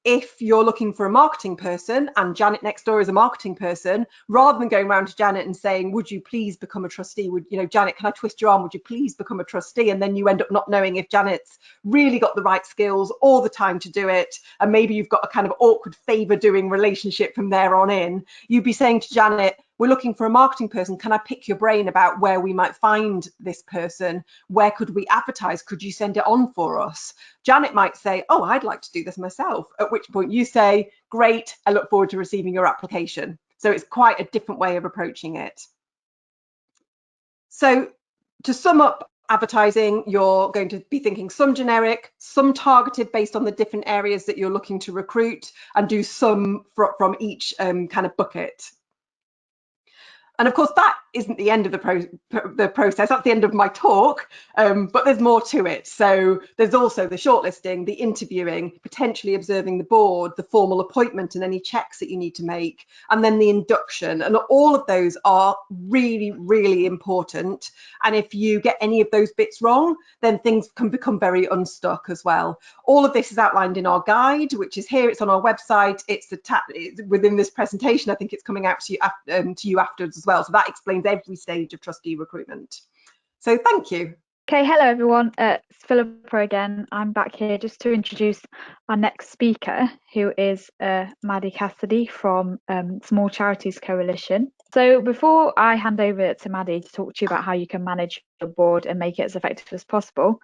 if you're looking for a marketing person and Janet next door is a marketing person, rather than going around to Janet and saying, would you please become a trustee? Would, you know, Janet, can I twist your arm? Would you please become a trustee? And then you end up not knowing if Janet's really got the right skills or the time to do it. And maybe you've got a kind of awkward favor doing relationship from there on in. You'd be saying to Janet, we're looking for a marketing person. Can I pick your brain about where we might find this person? Where could we advertise? Could you send it on for us? Janet might say, oh, I'd like to do this myself. At which point you say, great, I look forward to receiving your application. So it's quite a different way of approaching it. So to sum up advertising, you're going to be thinking some generic, some targeted based on the different areas that you're looking to recruit, and do some from each kind of bucket. And of course, that isn't the end of the process. That's the end of my talk, but there's more to it. So there's also the shortlisting, the interviewing, potentially observing the board, the formal appointment and any checks that you need to make, and then the induction. And all of those are really, really important. And if you get any of those bits wrong, then things can become very unstuck as well. All of this is outlined in our guide, which is here. It's on our website. It's within this presentation. I think it's coming out to you afterwards as well. So that explains every stage of trustee recruitment. So thank you. Okay, hello everyone, it's Philippa again. I'm back here just to introduce our next speaker, who is Maddie Cassidy from Small Charities Coalition. So before I hand over to Maddie to talk to you about how you can manage your board and make it as effective as possible,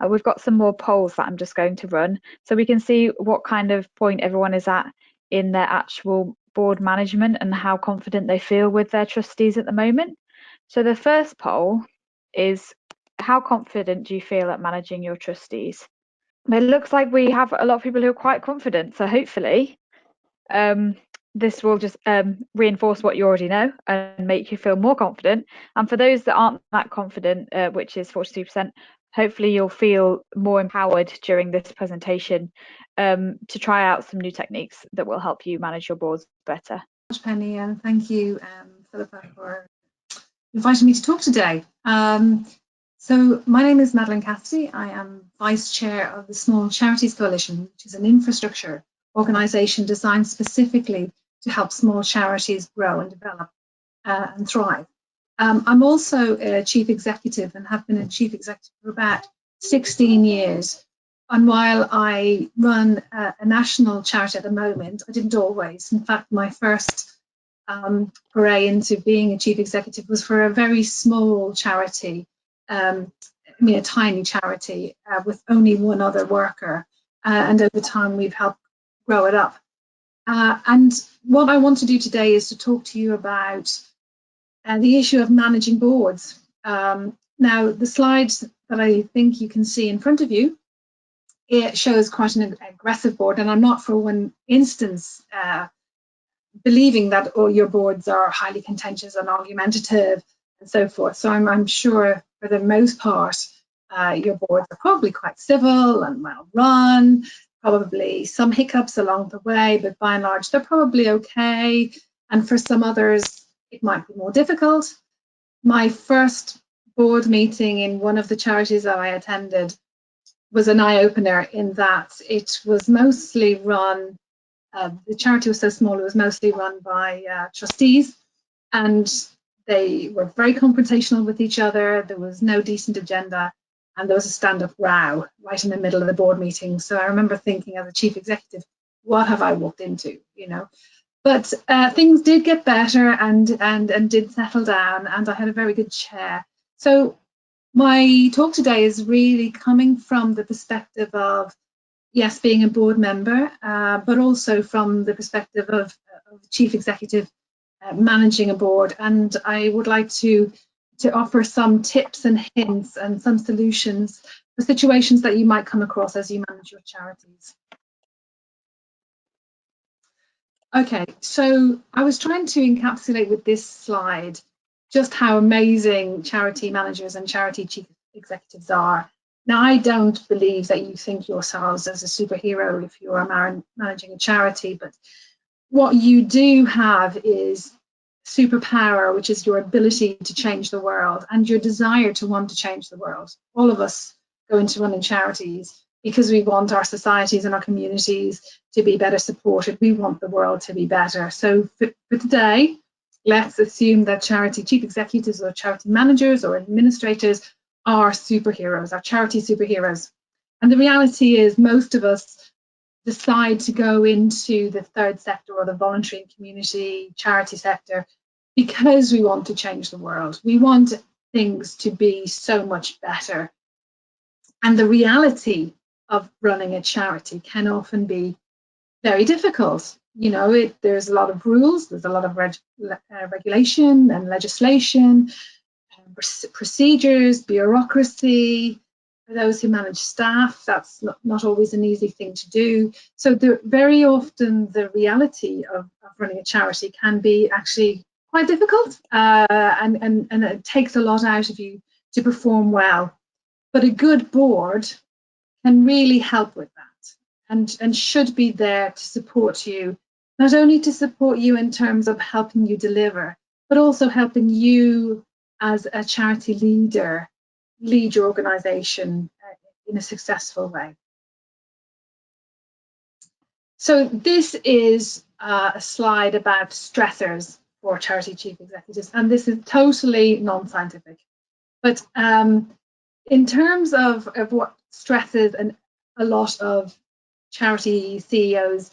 we've got some more polls that I'm just going to run so we can see what kind of point everyone is at in their actual board management and how confident they feel with their trustees at the moment. So the first poll is, how confident do you feel at managing your trustees? It looks like we have a lot of people who are quite confident, so hopefully this will just reinforce what you already know and make you feel more confident. And for those that aren't that confident, which is 42%, hopefully you'll feel more empowered during this presentation to try out some new techniques that will help you manage your boards better. Penny, and thank you, Philippa, for inviting me to talk today. So my name is Madeleine Cassidy. I am Vice Chair of the Small Charities Coalition, which is an infrastructure organisation designed specifically to help small charities grow and develop and thrive. I'm also a Chief Executive and have been a Chief Executive for about 16 years. And while I run a national charity at the moment, I didn't always. In fact, my first foray into being a Chief Executive was for a very small charity. I mean, a tiny charity with only one other worker, and over time we've helped grow it up. And what I want to do today is to talk to you about the issue of managing boards. Now, the slides that I think you can see in front of you, it shows quite an aggressive board, and I'm not for one instance believing that all your boards are highly contentious and argumentative and so forth. So I'm sure for the most part, your boards are probably quite civil and well run, probably some hiccups along the way, but by and large, they're probably okay. And for some others, it might be more difficult. My first board meeting in one of the charities that I attended was an eye-opener in that it was mostly run, the charity was so small, it was mostly run by trustees, and they were very confrontational with each other. There was no decent agenda, and there was a stand-up row right in the middle of the board meeting. So I remember thinking, as a chief executive, what have I walked into, you know? But things did get better and did settle down, and I had a very good chair. So my talk today is really coming from the perspective of, yes, being a board member, but also from the perspective of chief executive managing a board. And I would like to offer some tips and hints and some solutions for situations that you might come across as you manage your charities. Okay, so I was trying to encapsulate with this slide just how amazing charity managers and charity chief executives are. Now, I don't believe that you think yourselves as a superhero if you are managing a charity, but what you do have is superpower, which is your ability to change the world and your desire to want to change the world. All of us go into running charities because we want our societies and our communities to be better supported. We want the world to be better. So for today, let's assume that charity chief executives or charity managers or administrators are superheroes, are charity superheroes. And the reality is most of us decide to go into the third sector or the voluntary and community charity sector because we want to change the world. We want things to be so much better. And the reality of running a charity can often be very difficult. You know, there's a lot of rules, there's a lot of regulation and legislation, procedures, bureaucracy. For those who manage staff, that's not always an easy thing to do. So very often the reality of running a charity can be actually quite difficult, and it takes a lot out of you to perform well. But a good board can really help with that, and should be there to support you, not only to support you in terms of helping you deliver, but also helping you as a charity leader lead your organisation in a successful way. So this is a slide about stressors for charity chief executives, and this is totally non-scientific. But in terms of what stresses and a lot of charity CEOs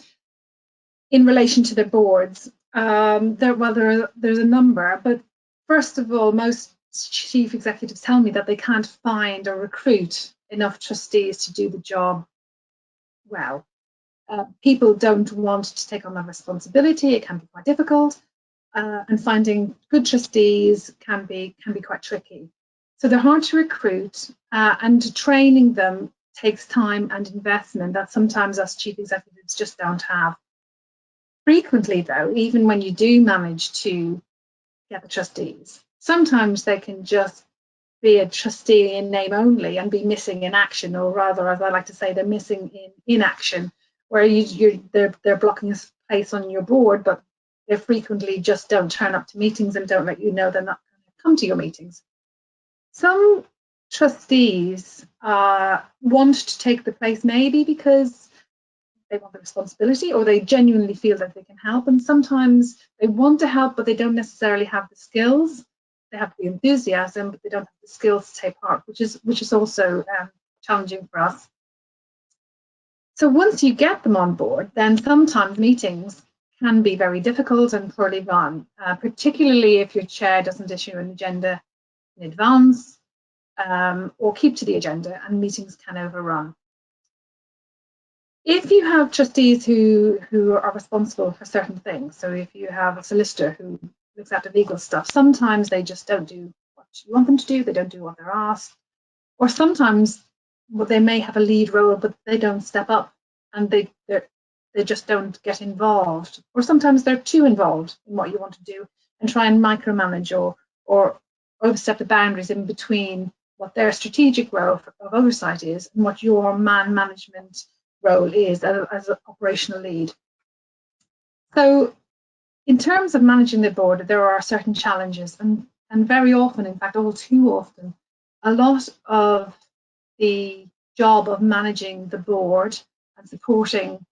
in relation to their boards, there's a number, but first of all, most chief executives tell me that they can't find or recruit enough trustees to do the job well. People don't want to take on that responsibility. It can be quite difficult, and finding good trustees can be quite tricky. So they're hard to recruit, and training them takes time and investment that sometimes us chief executives just don't have. Frequently, though, even when you do manage to get the trustees, sometimes they can just be a trustee in name only and be missing in action, or rather, as I like to say, they're missing in inaction, where they're blocking a place on your board, but they frequently just don't turn up to meetings and don't let you know they're not going to come to your meetings. Some trustees want to take the place maybe because they want the responsibility, or they genuinely feel that they can help, and sometimes they want to help but they don't necessarily have the skills. They have the enthusiasm but they don't have the skills to take part, which is also challenging for us. So once you get them on board, then sometimes meetings can be very difficult and poorly run, particularly if your chair doesn't issue an agenda in advance, or keep to the agenda, and meetings can overrun. If you have trustees who are responsible for certain things, so if you have a solicitor who looks after legal stuff, sometimes they just don't do what you want them to do, they don't do what they're asked, or sometimes they may have a lead role but they don't step up and they just don't get involved, or sometimes they're too involved in what you want to do and try and micromanage or overstep the boundaries in between what their strategic role of oversight is and what your management role is as an operational lead. So in terms of managing the board, there are certain challenges, and very often, in fact all too often, a lot of the job of managing the board and supporting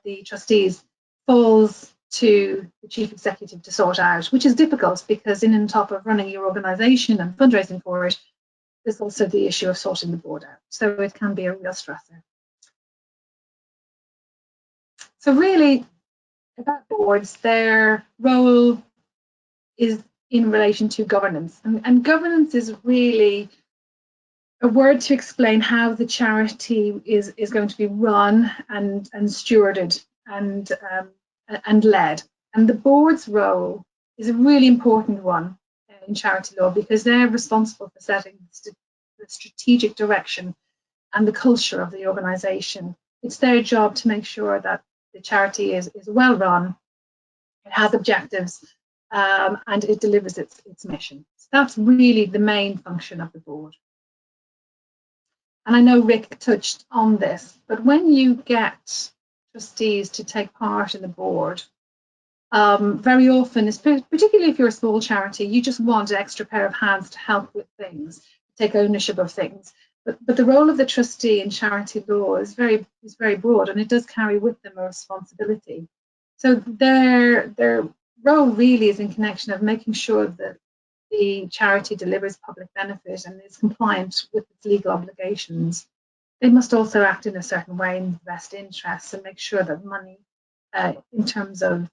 the trustees falls to the chief executive to sort out, which is difficult because in and top of running your organisation and fundraising for it, there's also the issue of sorting the board out. So it can be a real stressor. So really, about boards, their role is in relation to governance. And governance is really a word to explain how the charity is going to be run and stewarded and led. And the board's role is a really important one in charity law because they're responsible for setting the strategic direction and the culture of the organisation. It's their job to make sure that the charity is well run, it has objectives, and it delivers its mission. So that's really the main function of the board. And I know Rick touched on this, but when you get trustees to take part in the board, very often, particularly if you're a small charity, you just want an extra pair of hands to help with things, take ownership of things. But the role of the trustee in charity law is very broad, and it does carry with them a responsibility. So their role really is in connection of making sure that the charity delivers public benefit and is compliant with its legal obligations. They must also act in a certain way in the best interests and make sure that money, in terms of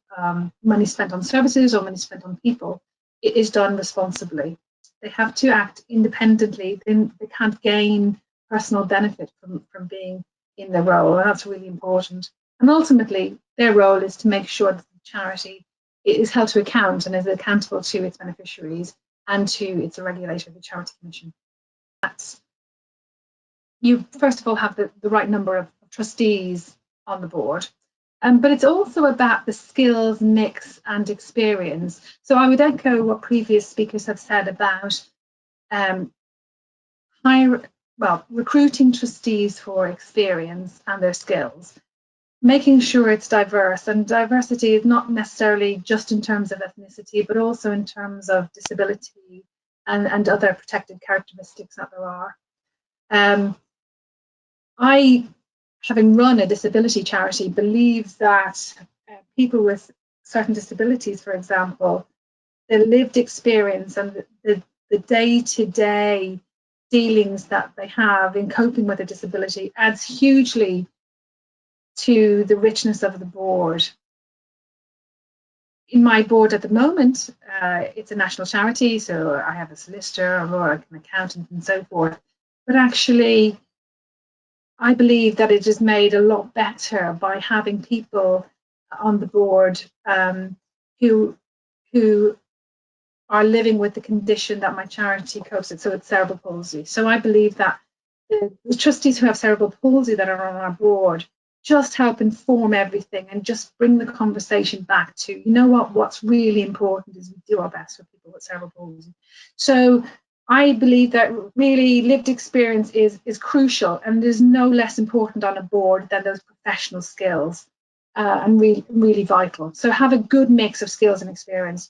money spent on services or money spent on people, it is done responsibly. They have to act independently. They can't gain personal benefit from being in their role, and that's really important. And ultimately, their role is to make sure that the charity is held to account and is accountable to its beneficiaries and to its regulator, the Charity Commission. You first of all have the right number of trustees on the board, but it's also about the skills mix and experience. So I would echo what previous speakers have said about recruiting trustees for experience and their skills, making sure it's diverse. And diversity is not necessarily just in terms of ethnicity, but also in terms of disability and other protected characteristics that there are. I, having run a disability charity, believe that people with certain disabilities, for example, the lived experience and the day-to-day dealings that they have in coping with a disability adds hugely to the richness of the board. In my board at the moment, it's a national charity, so I have a solicitor or an accountant and so forth, but actually I believe that it is made a lot better by having people on the board who are living with the condition that my charity copes with, so it's cerebral palsy. So I believe that the trustees who have cerebral palsy that are on our board just help inform everything and just bring the conversation back to, you know what, what's really important is we do our best for people with cerebral palsy. So I believe that really lived experience is crucial, and there's no less important on a board than those professional skills, and really vital. So have a good mix of skills and experience.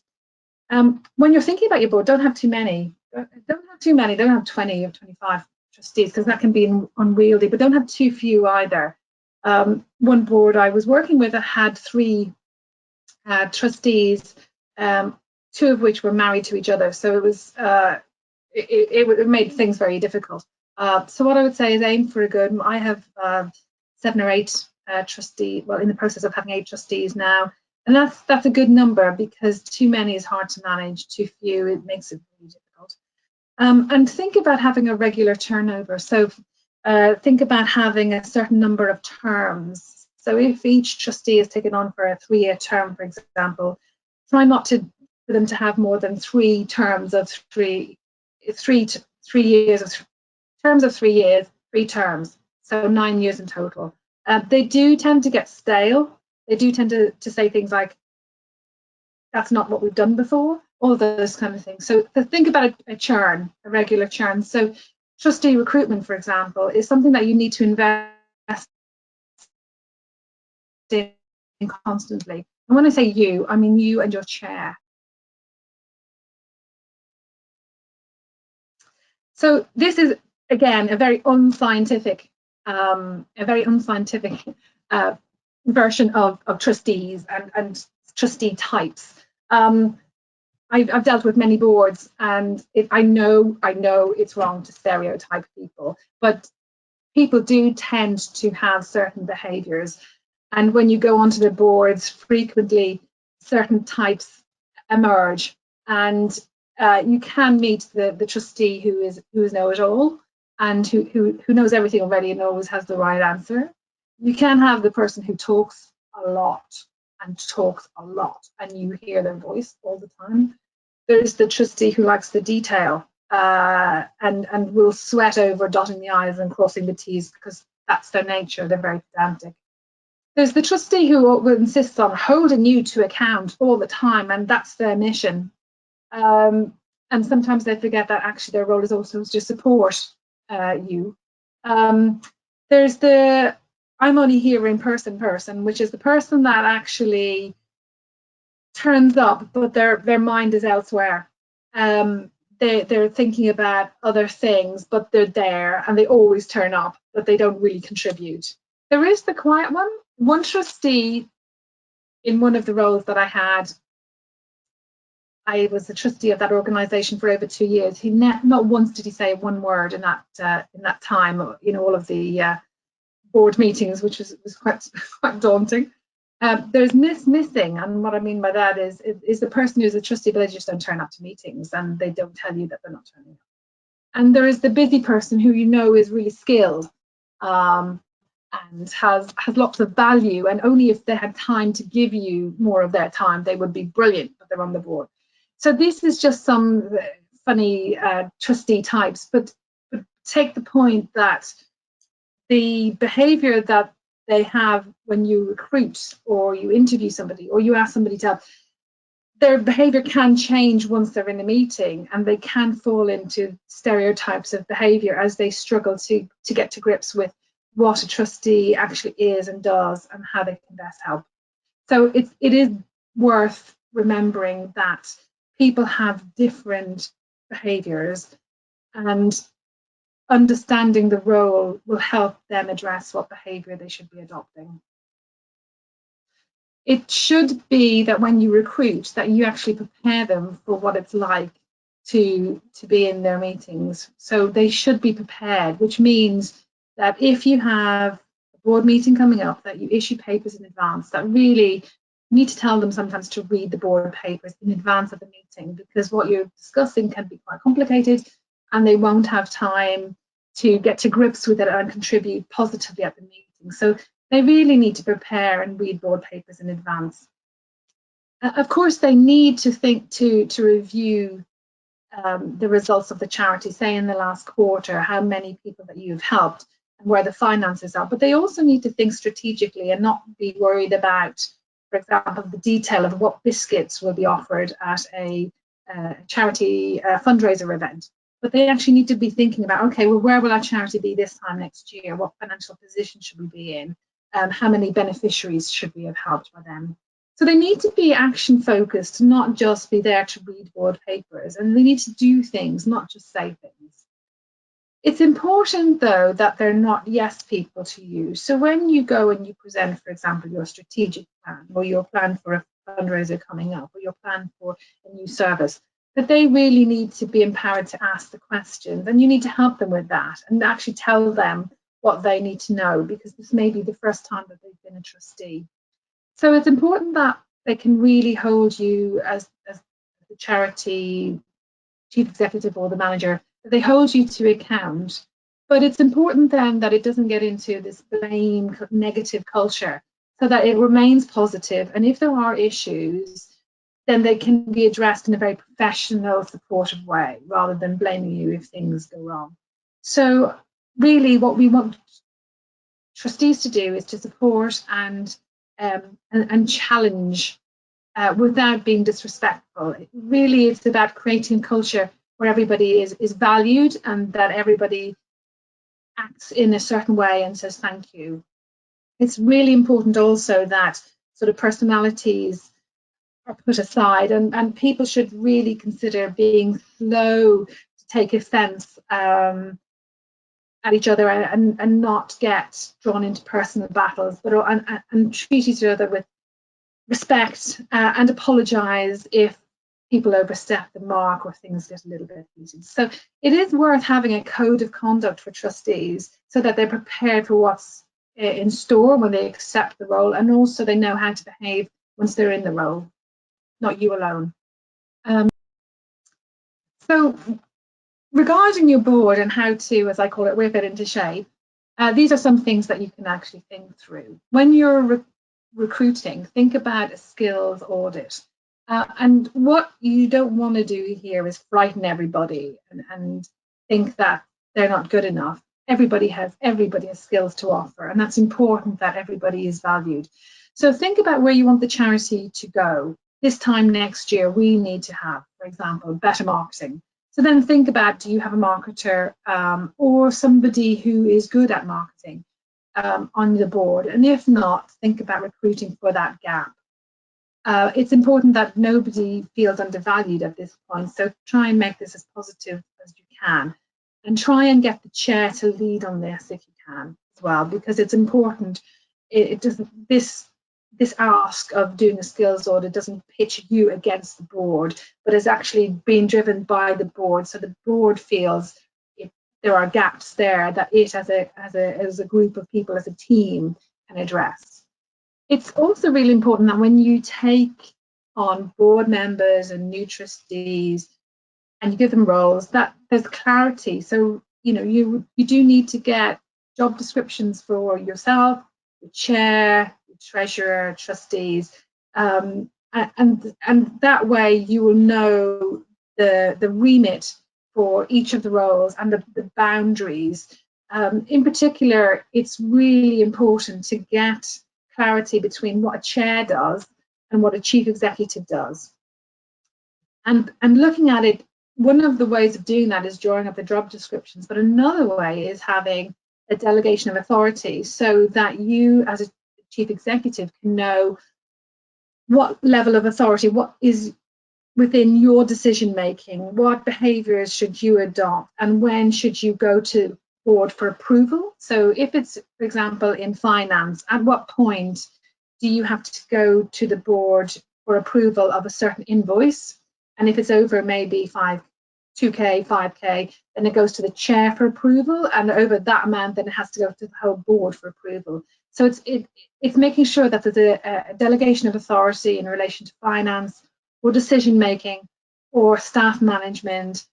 When you're thinking about your board, don't have too many. Don't have 20 or 25 trustees, because that can be unwieldy, but don't have too few either. One board I was working with had 3 trustees, 2 of which were married to each other. So it was it made things very difficult. So what I would say is aim for a good. I have 7 or 8 trustees. Well, in the process of having 8 trustees now, and that's a good number, because too many is hard to manage. Too few, it makes it really difficult. And think about having a regular turnover. So think about having a certain number of terms. So if each trustee is taken on for a 3-year term, for example, try not for them to have more than 3 terms of 3 years, terms of 3 years, 3 terms, so 9 years in total. They do tend to get stale. They do tend to say things like, that's not what we've done before, all those kind of things. So think about a churn, a regular churn. So trustee recruitment, for example, is something that you need to invest in constantly. And when I say you, I mean you and your chair. So this is, again, a very unscientific version of trustees and trustee types. I've dealt with many boards, and I know it's wrong to stereotype people, but people do tend to have certain behaviours, and when you go onto the boards, frequently certain types emerge, and you can meet the trustee who is know-it-all and who knows everything already and always has the right answer. You can have the person who talks a lot, and you hear their voice all the time. There's the trustee who likes the detail and will sweat over dotting the I's and crossing the T's, because that's their nature. They're very pedantic. There's the trustee who insists on holding you to account all the time, and that's their mission. And sometimes they forget that actually their role is also to support you. There's the I'm only here in person, which is the person that actually turns up, but their mind is elsewhere. they're thinking about other things, but they're there and they always turn up, but they don't really contribute. There is the quiet one. One trustee in one of the roles that I had, I was the trustee of that organisation for over 2 years. He not once did he say one word in that time, all of the board meetings, which was quite daunting. There's missing, and what I mean by that is the person who's a trustee, but they just don't turn up to meetings and they don't tell you that they're not turning up. And there is the busy person who is really skilled and has lots of value, and only if they had time to give you more of their time, they would be brilliant, but they're on the board. So this is just some funny trustee types, but take the point that the behaviour that they have when you recruit or you interview somebody or you ask somebody to help, their behaviour can change once they're in a meeting, and they can fall into stereotypes of behaviour as they struggle to get to grips with what a trustee actually is and does and how they can best help. So it is worth remembering that people have different behaviours, and understanding the role will help them address what behaviour they should be adopting. It should be that when you recruit, that you actually prepare them for what it's like to be in their meetings. So they should be prepared, which means that if you have a board meeting coming up, that you issue papers in advance, that really you need to tell them sometimes to read the board papers in advance of the meeting, because what you're discussing can be quite complicated and they won't have time to get to grips with it and contribute positively at the meeting. So they really need to prepare and read board papers in advance. Of course, they need to think to review the results of the charity, say in the last quarter, how many people that you've helped and where the finances are. But they also need to think strategically and not be worried about, for example, the detail of what biscuits will be offered at a charity fundraiser event. But they actually need to be thinking about, okay, well, where will our charity be this time next year? What financial position should we be in? How many beneficiaries should we have helped by them? So they need to be action focused, not just be there to read board papers, and they need to do things, not just say things. It's important, though, that they're not yes people to you. So when you go and you present, for example, your strategic plan or your plan for a fundraiser coming up or your plan for a new service, that they really need to be empowered to ask the questions, and you need to help them with that and actually tell them what they need to know, because this may be the first time that they've been a trustee. So it's important that they can really hold you as the charity chief executive or the manager, that they hold you to account. But it's important then that it doesn't get into this blame, negative culture, so that it remains positive. And if there are issues, then they can be addressed in a very professional, supportive way, rather than blaming you if things go wrong. So really what we want trustees to do is to support and challenge without being disrespectful. Really, it's about creating a culture where everybody is valued and that everybody acts in a certain way and says thank you. It's really important also that sort of personalities are put aside, and people should really consider being slow to take offence at each other and not get drawn into personal battles, but and treat each other with respect and apologise if people overstep the mark or things get a little bit heated. So it is worth having a code of conduct for trustees so that they're prepared for what's in store when they accept the role, and also they know how to behave once they're in the role, not you alone. So regarding your board and how to, as I call it, whip it into shape, these are some things that you can actually think through. When you're recruiting, think about a skills audit. And what you don't want to do here is frighten everybody and think that they're not good enough. Everybody has skills to offer, and that's important that everybody is valued. So think about where you want the charity to go. This time next year, we need to have, for example, better marketing. So then think about, do you have a marketer or somebody who is good at marketing on the board? And if not, think about recruiting for that gap. it's important that nobody feels undervalued at this point. So try and make this as positive as you can, and try and get the chair to lead on this if you can as well, because it's important. It doesn't, this ask of doing a skills audit doesn't pitch you against the board, but is actually being driven by the board. So the board feels if there are gaps there that it as a group of people, as a team, can address. It's also really important that when you take on board members and new trustees and you give them roles, that there's clarity. So, you know, you do need to get job descriptions for yourself, the chair, the treasurer, trustees, and that way you will know the remit for each of the roles and the boundaries. In particular, it's really important to get clarity between what a chair does and what a chief executive does. And looking at it, one of the ways of doing that is drawing up the job descriptions, but another way is having a delegation of authority so that you as a chief executive can know what level of authority, what is within your decision making, what behaviours should you adopt, and when should you go to board for approval. So if it's, for example, in finance, at what point do you have to go to the board for approval of a certain invoice? And if it's over maybe 2K, 5K, then it goes to the chair for approval, and over that amount then it has to go to the whole board for approval. So it's making sure that there's a delegation of authority in relation to finance or decision making or staff management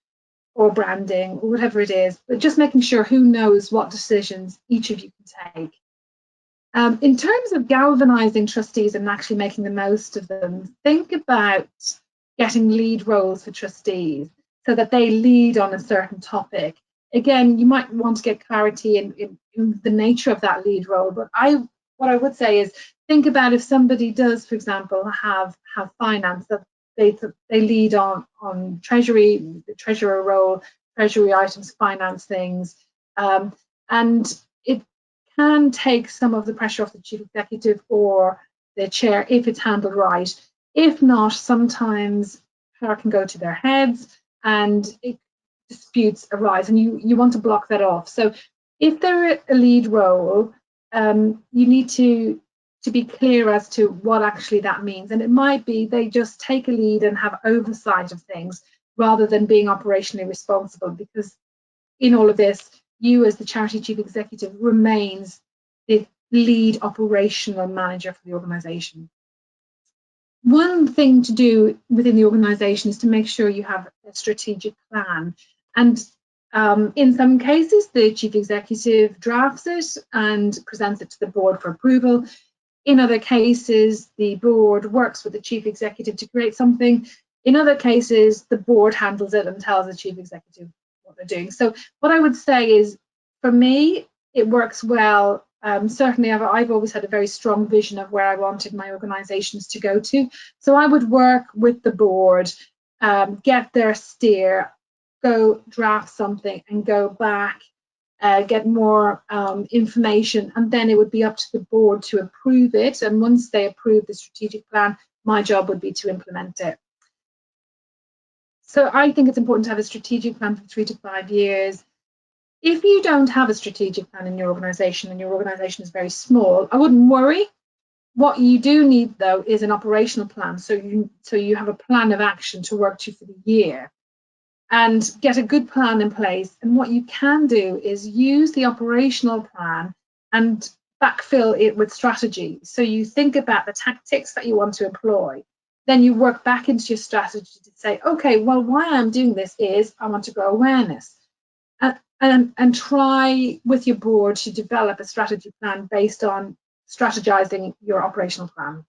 or branding or whatever it is, but just making sure who knows what decisions each of you can take. In terms of galvanizing trustees and actually making the most of them, think about getting lead roles for trustees so that they lead on a certain topic. Again, you might want to get clarity in the nature of that lead role, but what I would say is think about if somebody does, for example, have finance, that they lead on treasury, the treasurer role, treasury items, finance things, and it can take some of the pressure off the chief executive or the chair if it's handled right. If not, sometimes power can go to their heads and disputes arise, and you want to block that off. So if they're a lead role, you need to be clear as to what actually that means. And it might be they just take a lead and have oversight of things rather than being operationally responsible, because in all of this, you as the charity chief executive remains the lead operational manager for the organisation. One thing to do within the organisation is to make sure you have a strategic plan. And in some cases, the chief executive drafts it and presents it to the board for approval. In other cases, the board works with the chief executive to create something. In other cases, the board handles it and tells the chief executive what they're doing. So what I would say is, for me, it works well. Certainly, I've always had a very strong vision of where I wanted my organisations to go to. So I would work with the board, get their steer, go draft something and go back, get more information, and then it would be up to the board to approve it. And once they approve the strategic plan, my job would be to implement it. So I think it's important to have a strategic plan for 3 to 5 years. If you don't have a strategic plan in your organisation and your organisation is very small, I wouldn't worry. What you do need, though, is an operational plan. So you have a plan of action to work to for the year and get a good plan in place. And what you can do is use the operational plan and backfill it with strategy. So you think about the tactics that you want to employ. Then you work back into your strategy to say, okay, well, why I'm doing this is I want to grow awareness. And try with your board to develop a strategy plan based on strategizing your operational plan.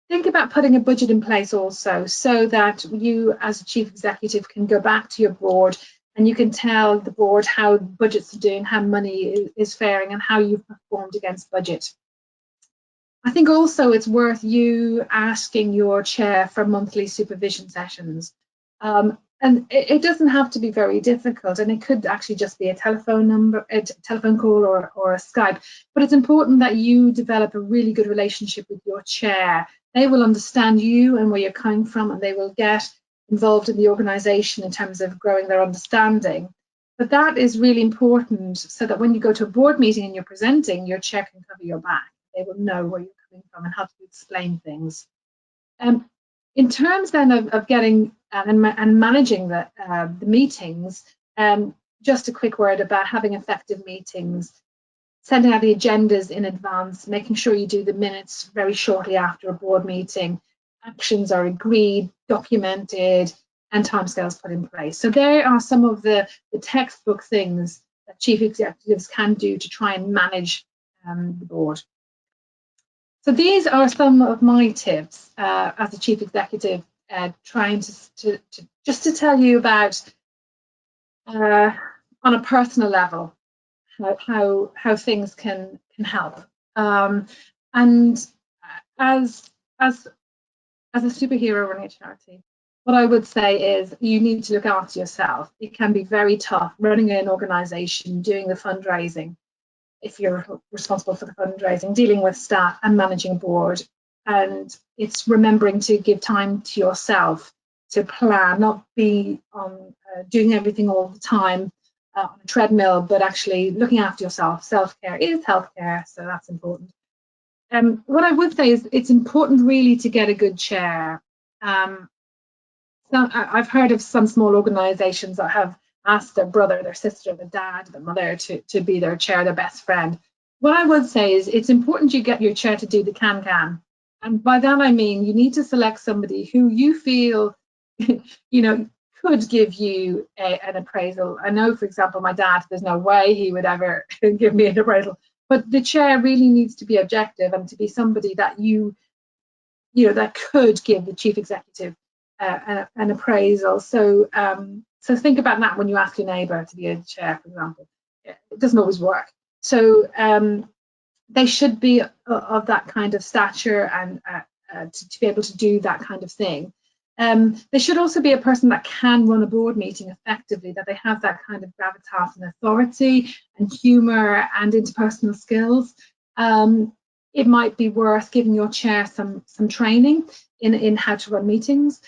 Think about putting a budget in place also, so that you as a chief executive can go back to your board and you can tell the board how budgets are doing, how money is faring, and how you've performed against budget. I think also it's worth you asking your chair for monthly supervision sessions. And it doesn't have to be very difficult, and it could actually just be a telephone number, a telephone call, or a Skype. But it's important that you develop a really good relationship with your chair. They will understand you and where you're coming from, and they will get involved in the organisation in terms of growing their understanding. But that is really important, so that when you go to a board meeting and you're presenting, your chair can cover your back. They will know where you're coming from and how to explain things. In terms then of getting and managing the meetings, just a quick word about having effective meetings, sending out the agendas in advance, making sure you do the minutes very shortly after a board meeting, actions are agreed, documented, and timescales put in place. So there are some of the textbook things that chief executives can do to try and manage the board. So these are some of my tips as a chief executive, trying to just to tell you about on a personal level how things can help. And as a superhero running a charity, what I would say is you need to look after yourself. It can be very tough running an organisation, doing the fundraising, if you're responsible for the fundraising, dealing with staff and managing a board. And it's remembering to give time to yourself, to plan, not be on doing everything all the time on a treadmill, but actually looking after yourself. Self-care is healthcare, so that's important. What I would say is it's important really to get a good chair. So I've heard of some small organisations that have asked their brother, their sister, their dad, their mother to be their chair, their best friend. What I would say is it's important you get your chair to do the can-can. And by that I mean you need to select somebody who you feel, could give you an appraisal. I know, for example, my dad, there's no way he would ever give me an appraisal. But the chair really needs to be objective and to be somebody that that could give the chief executive an appraisal. So so think about that when you ask your neighbour to be a chair, for example. It doesn't always work. So they should be of that kind of stature and to be able to do that kind of thing. They should also be a person that can run a board meeting effectively, that they have that kind of gravitas and authority and humour and interpersonal skills. It might be worth giving your chair some training in how to run meetings.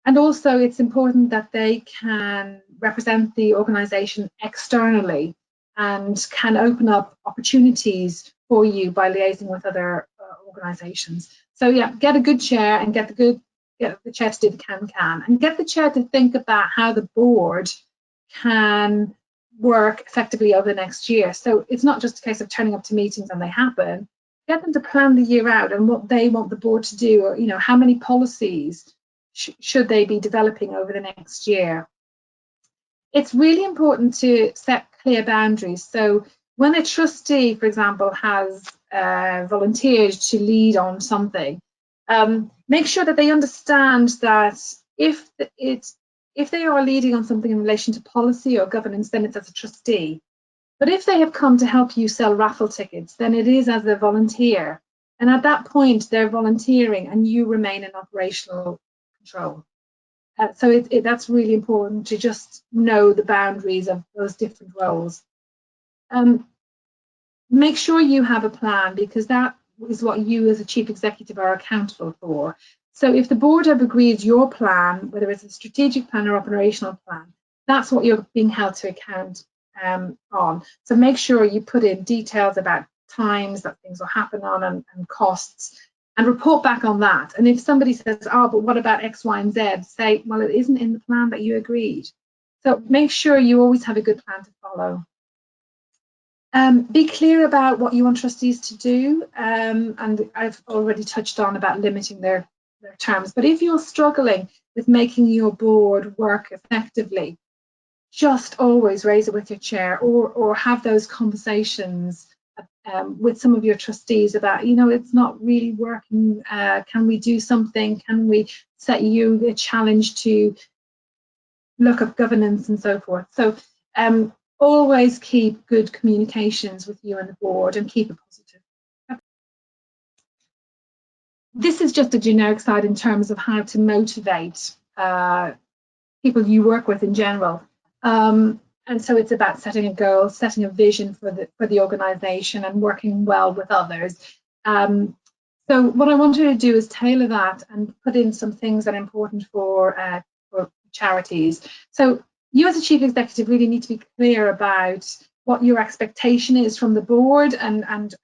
And also it's important that they can represent the organisation externally and can open up opportunities for you by liaising with other organisations. So yeah, get a good chair and get the chair to do the can-can, and get the chair to think about how the board can work effectively over the next year. So it's not just a case of turning up to meetings and they happen. Get them to plan the year out and what they want the board to do, or how many policies should they be developing over the next year. It's really important to set clear boundaries. So when a trustee, for example, has volunteered to lead on something, make sure that they understand that if they are leading on something in relation to policy or governance, then it's as a trustee. But if they have come to help you sell raffle tickets, then it is as a volunteer. And at that point, they're volunteering and you remain in operational control. So that's really important to just know the boundaries of those different roles. Make sure you have a plan, because that is what you as a chief executive are accountable for. So if the board have agreed your plan, whether it's a strategic plan or operational plan, that's what you're being held to account on. So make sure you put in details about times that things will happen on and costs, and report back on that. And if somebody says, oh, but what about X, Y, and Z? Say, well, it isn't in the plan that you agreed. So make sure you always have a good plan to follow. Be clear about what you want trustees to do. And I've already touched on about limiting their terms. But if you're struggling with making your board work effectively, just always raise it with your chair, or have those conversations with some of your trustees about, it's not really working. Can we do something? Can we set you a challenge to look at governance and so forth? So always keep good communications with you and the board and keep it positive. This is just a generic side in terms of how to motivate people you work with in general. And so it's about setting a goal, setting a vision for the organisation, and working well with others. So what I wanted to do is tailor that and put in some things that are important for charities. So you as a chief executive really need to be clear about what your expectation is from the board and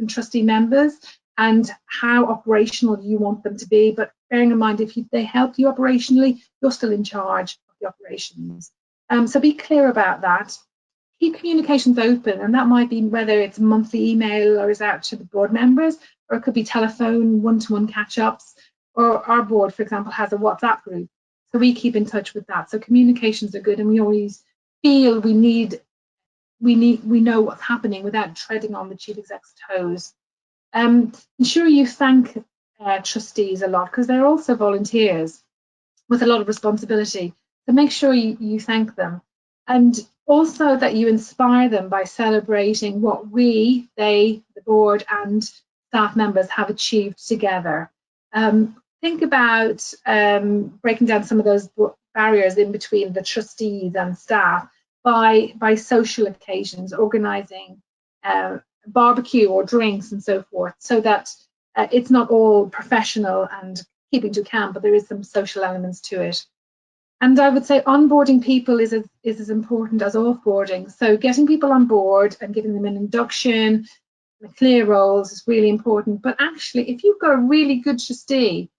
trustee members, and how operational you want them to be. But bearing in mind, if they help you operationally, you're still in charge of the operations. So be clear about that. Keep communications open, and that might be whether it's a monthly email or is out to the board members, or it could be telephone one-to-one catch-ups, or our board, for example, has a WhatsApp group, so we keep in touch with that. So communications are good, and we always feel we know what's happening without treading on the chief exec's toes. Ensure you thank trustees a lot, because they're also volunteers with a lot of responsibility. So make sure you thank them, and also that you inspire them by celebrating what the board and staff members have achieved together. Think about breaking down some of those barriers in between the trustees and staff by social occasions, organising barbecue or drinks and so forth, so that it's not all professional and keeping to account, but there is some social elements to it. And I would say onboarding people is as important as offboarding. So getting people on board and giving them an induction, clear roles is really important. But actually, if you've got a really good trustee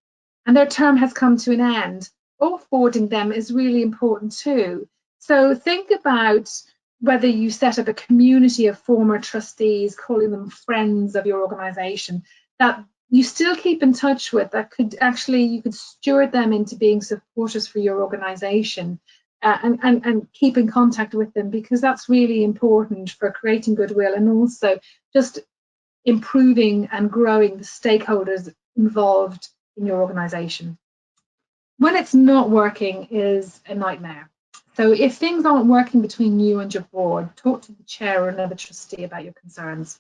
and their term has come to an end, offboarding them is really important too. So think about whether you set up a community of former trustees, calling them friends of your organisation, that you still keep in touch with, that could actually, you could steward them into being supporters for your organisation, and keep in contact with them, because that's really important for creating goodwill and also just improving and growing the stakeholders involved in your organisation. When it's not working is a nightmare. So if things aren't working between you and your board, talk to the chair or another trustee about your concerns.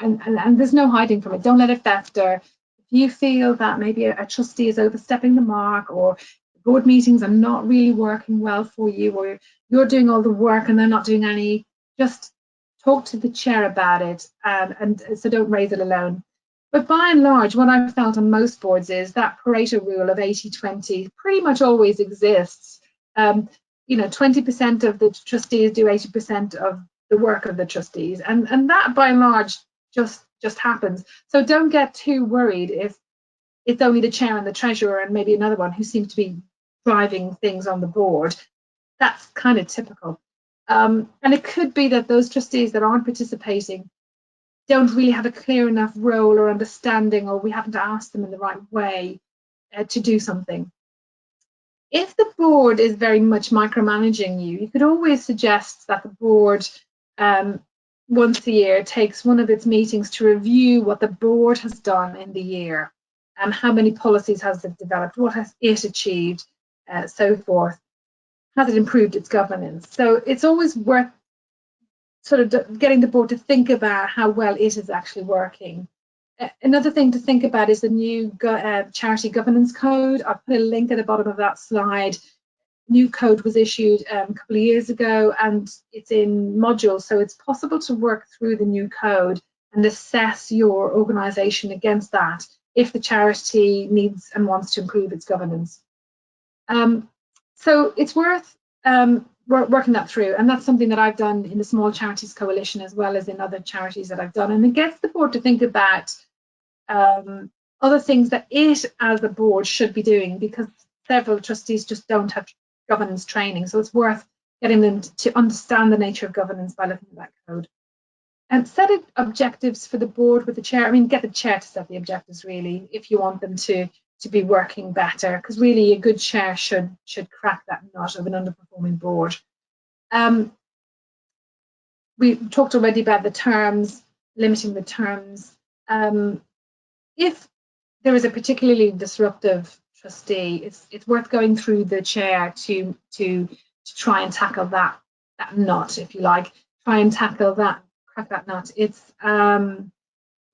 And there's no hiding from it. Don't let it fester. If you feel that maybe a trustee is overstepping the mark, or board meetings are not really working well for you, or you're doing all the work and they're not doing any, just talk to the chair about it, and so don't raise it alone. But by and large, what I've felt on most boards is that Pareto rule of 80-20 pretty much always exists. 20% of the trustees do 80% of the work of the trustees, and that by and large just happens. So don't get too worried if it's only the chair and the treasurer and maybe another one who seem to be driving things on the board. That's kind of typical. And it could be that those trustees that aren't participating don't really have a clear enough role or understanding, or we haven't asked them in the right way to do something. If the board is very much micromanaging you, you could always suggest that the board once a year takes one of its meetings to review what the board has done in the year, and how many policies has it developed, what has it achieved, so forth. Has it improved its governance? So it's always worth sort of getting the board to think about how well it is actually working. Another thing to think about is the new charity governance code. I'll put a link at the bottom of that slide. New code was issued a couple of years ago, and it's in modules, so it's possible to work through the new code and assess your organisation against that if the charity needs and wants to improve its governance. So it's worth working that through, and that's something that I've done in the Small Charities Coalition as well as in other charities that I've done, and it gets the board to think about other things that it as a board should be doing, because several trustees just don't have governance training, so it's worth getting them to understand the nature of governance by looking at that code. And set objectives for the board with the chair. I mean, get the chair to set the objectives really if you want them to be working better, because really a good chair should crack that nut of an underperforming board. We talked already about the terms, limiting the terms. If there is a particularly disruptive trustee, it's worth going through the chair to try and tackle that nut, if you like. Try and tackle that, crack that nut. It's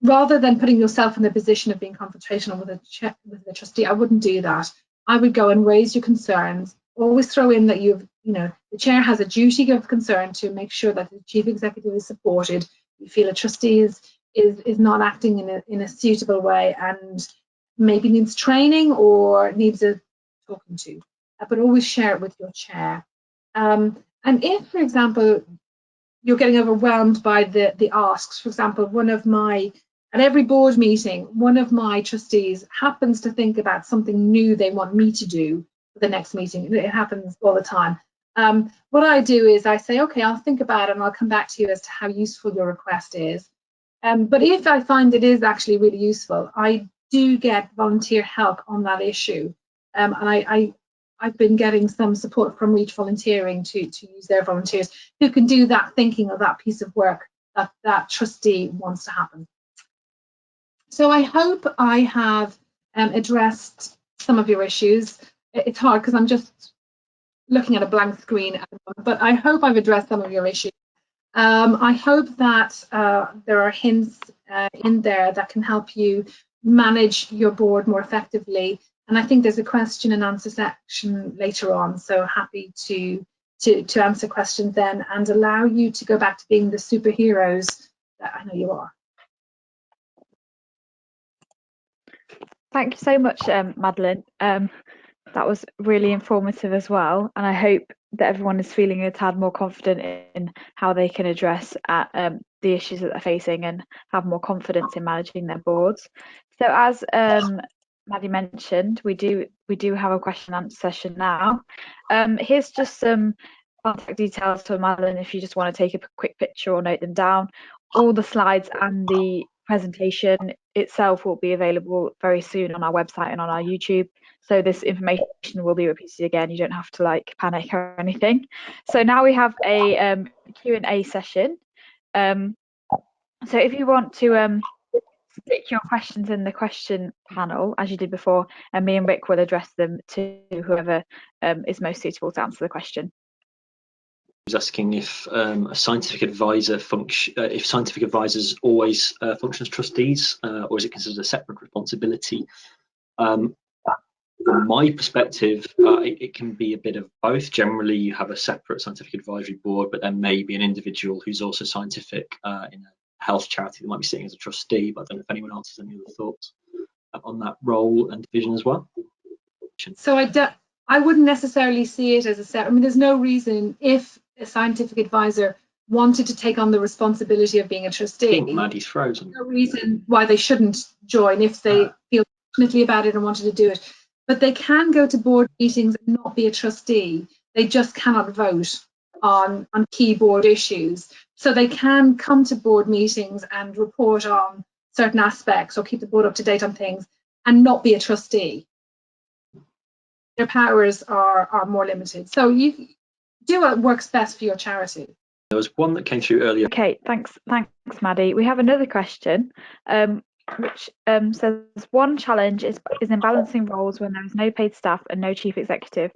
rather than putting yourself in the position of being confrontational with a trustee, I wouldn't do that. I would go and raise your concerns, always throw in that the chair has a duty of concern to make sure that the chief executive is supported. You feel a trustee is not acting in a suitable way and maybe needs training or needs a talking to, but always share it with your chair. And if, for example, you're getting overwhelmed by the asks, for example, at every board meeting, one of my trustees happens to think about something new they want me to do for the next meeting. It happens all the time. What I do is I say, okay, I'll think about it and I'll come back to you as to how useful your request is. But if I find it is actually really useful, I do get volunteer help on that issue. And I've been getting some support from Reach Volunteering to use their volunteers who can do that thinking of that piece of work that trustee wants to happen. So I hope I have addressed some of your issues. It's hard because I'm just looking at a blank screen at the moment, but I hope I've addressed some of your issues. I hope that there are hints in there that can help you manage your board more effectively. And I think there's a question and answer section later on, so happy to answer questions then and allow you to go back to being the superheroes that I know you are. Thank you so much, Madeleine. That was really informative as well, and I hope that everyone is feeling a tad more confident in how they can address the issues that they're facing and have more confidence in managing their boards. So as Maddie mentioned, we do have a question and answer session now. Here's just some contact details for Madeleine if you just want to take a quick picture or note them down. All the slides and the presentation itself will be available very soon on our website and on our YouTube. So this information will be repeated again. You don't have to like panic or anything. So now we have a Q&A session. So if you want to stick your questions in the question panel as you did before, and me and Rick will address them to whoever is most suitable to answer the question. Was asking if a scientific advisor if scientific advisors always function as trustees, or is it considered a separate responsibility? From my perspective, it can be a bit of both. Generally, you have a separate scientific advisory board, but there may be an individual who's also scientific in a health charity that might be sitting as a trustee. But I don't know if anyone else has any other thoughts on that role and division as well. So I wouldn't necessarily see it as a separate. I mean, there's no reason if a scientific advisor wanted to take on the responsibility of being a trustee. I think Maddie's frozen. No reason why they shouldn't join if they feel passionately about it and wanted to do it. But they can go to board meetings and not be a trustee. They just cannot vote on key board issues. So they can come to board meetings and report on certain aspects or keep the board up to date on things and not be a trustee. Their powers are more limited. So you do what works best for your charity. There was one that came through earlier. Okay, thanks, Maddie. We have another question, which says one challenge is in balancing roles when there is no paid staff and no chief executive.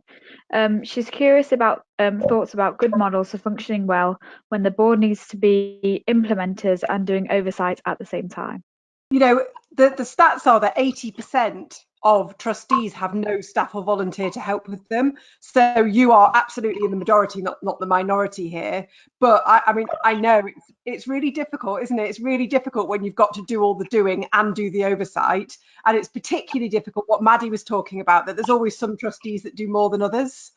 She's curious about thoughts about good models for functioning well when the board needs to be implementers and doing oversight at the same time. You know, the stats are that 80% of trustees have no staff or volunteer to help with them. So you are absolutely in the majority, not the minority here. But I mean, I know it's really difficult, isn't it? It's really difficult when you've got to do all the doing and do the oversight. And it's particularly difficult what Maddie was talking about, that there's always some trustees that do more than others.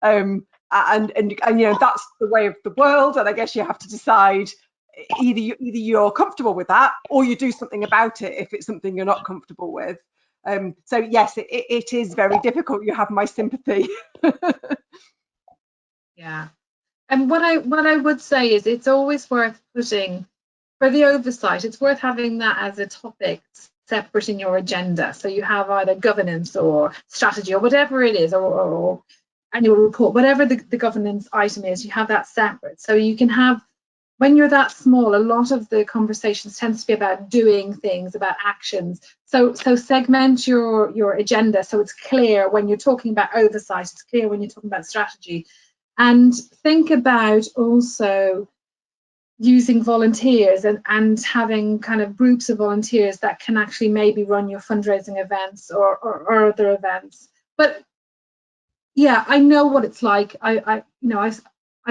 And you know, that's the way of the world. And I guess you have to decide either you're comfortable with that or you do something about it if it's something you're not comfortable with. So yes, it is very difficult. You have my sympathy. Yeah, and what I would say is it's always worth putting, for the oversight, it's worth having that as a topic separate in your agenda. So you have either governance or strategy or whatever it is, or annual report, whatever the governance item is, you have that separate. So you can have, when you're that small, a lot of the conversations tends to be about doing things, about actions. So segment your agenda so it's clear when you're talking about oversight, it's clear when you're talking about strategy. And think about also using volunteers and having kind of groups of volunteers that can actually maybe run your fundraising events or other events. But yeah, I know what it's like. I've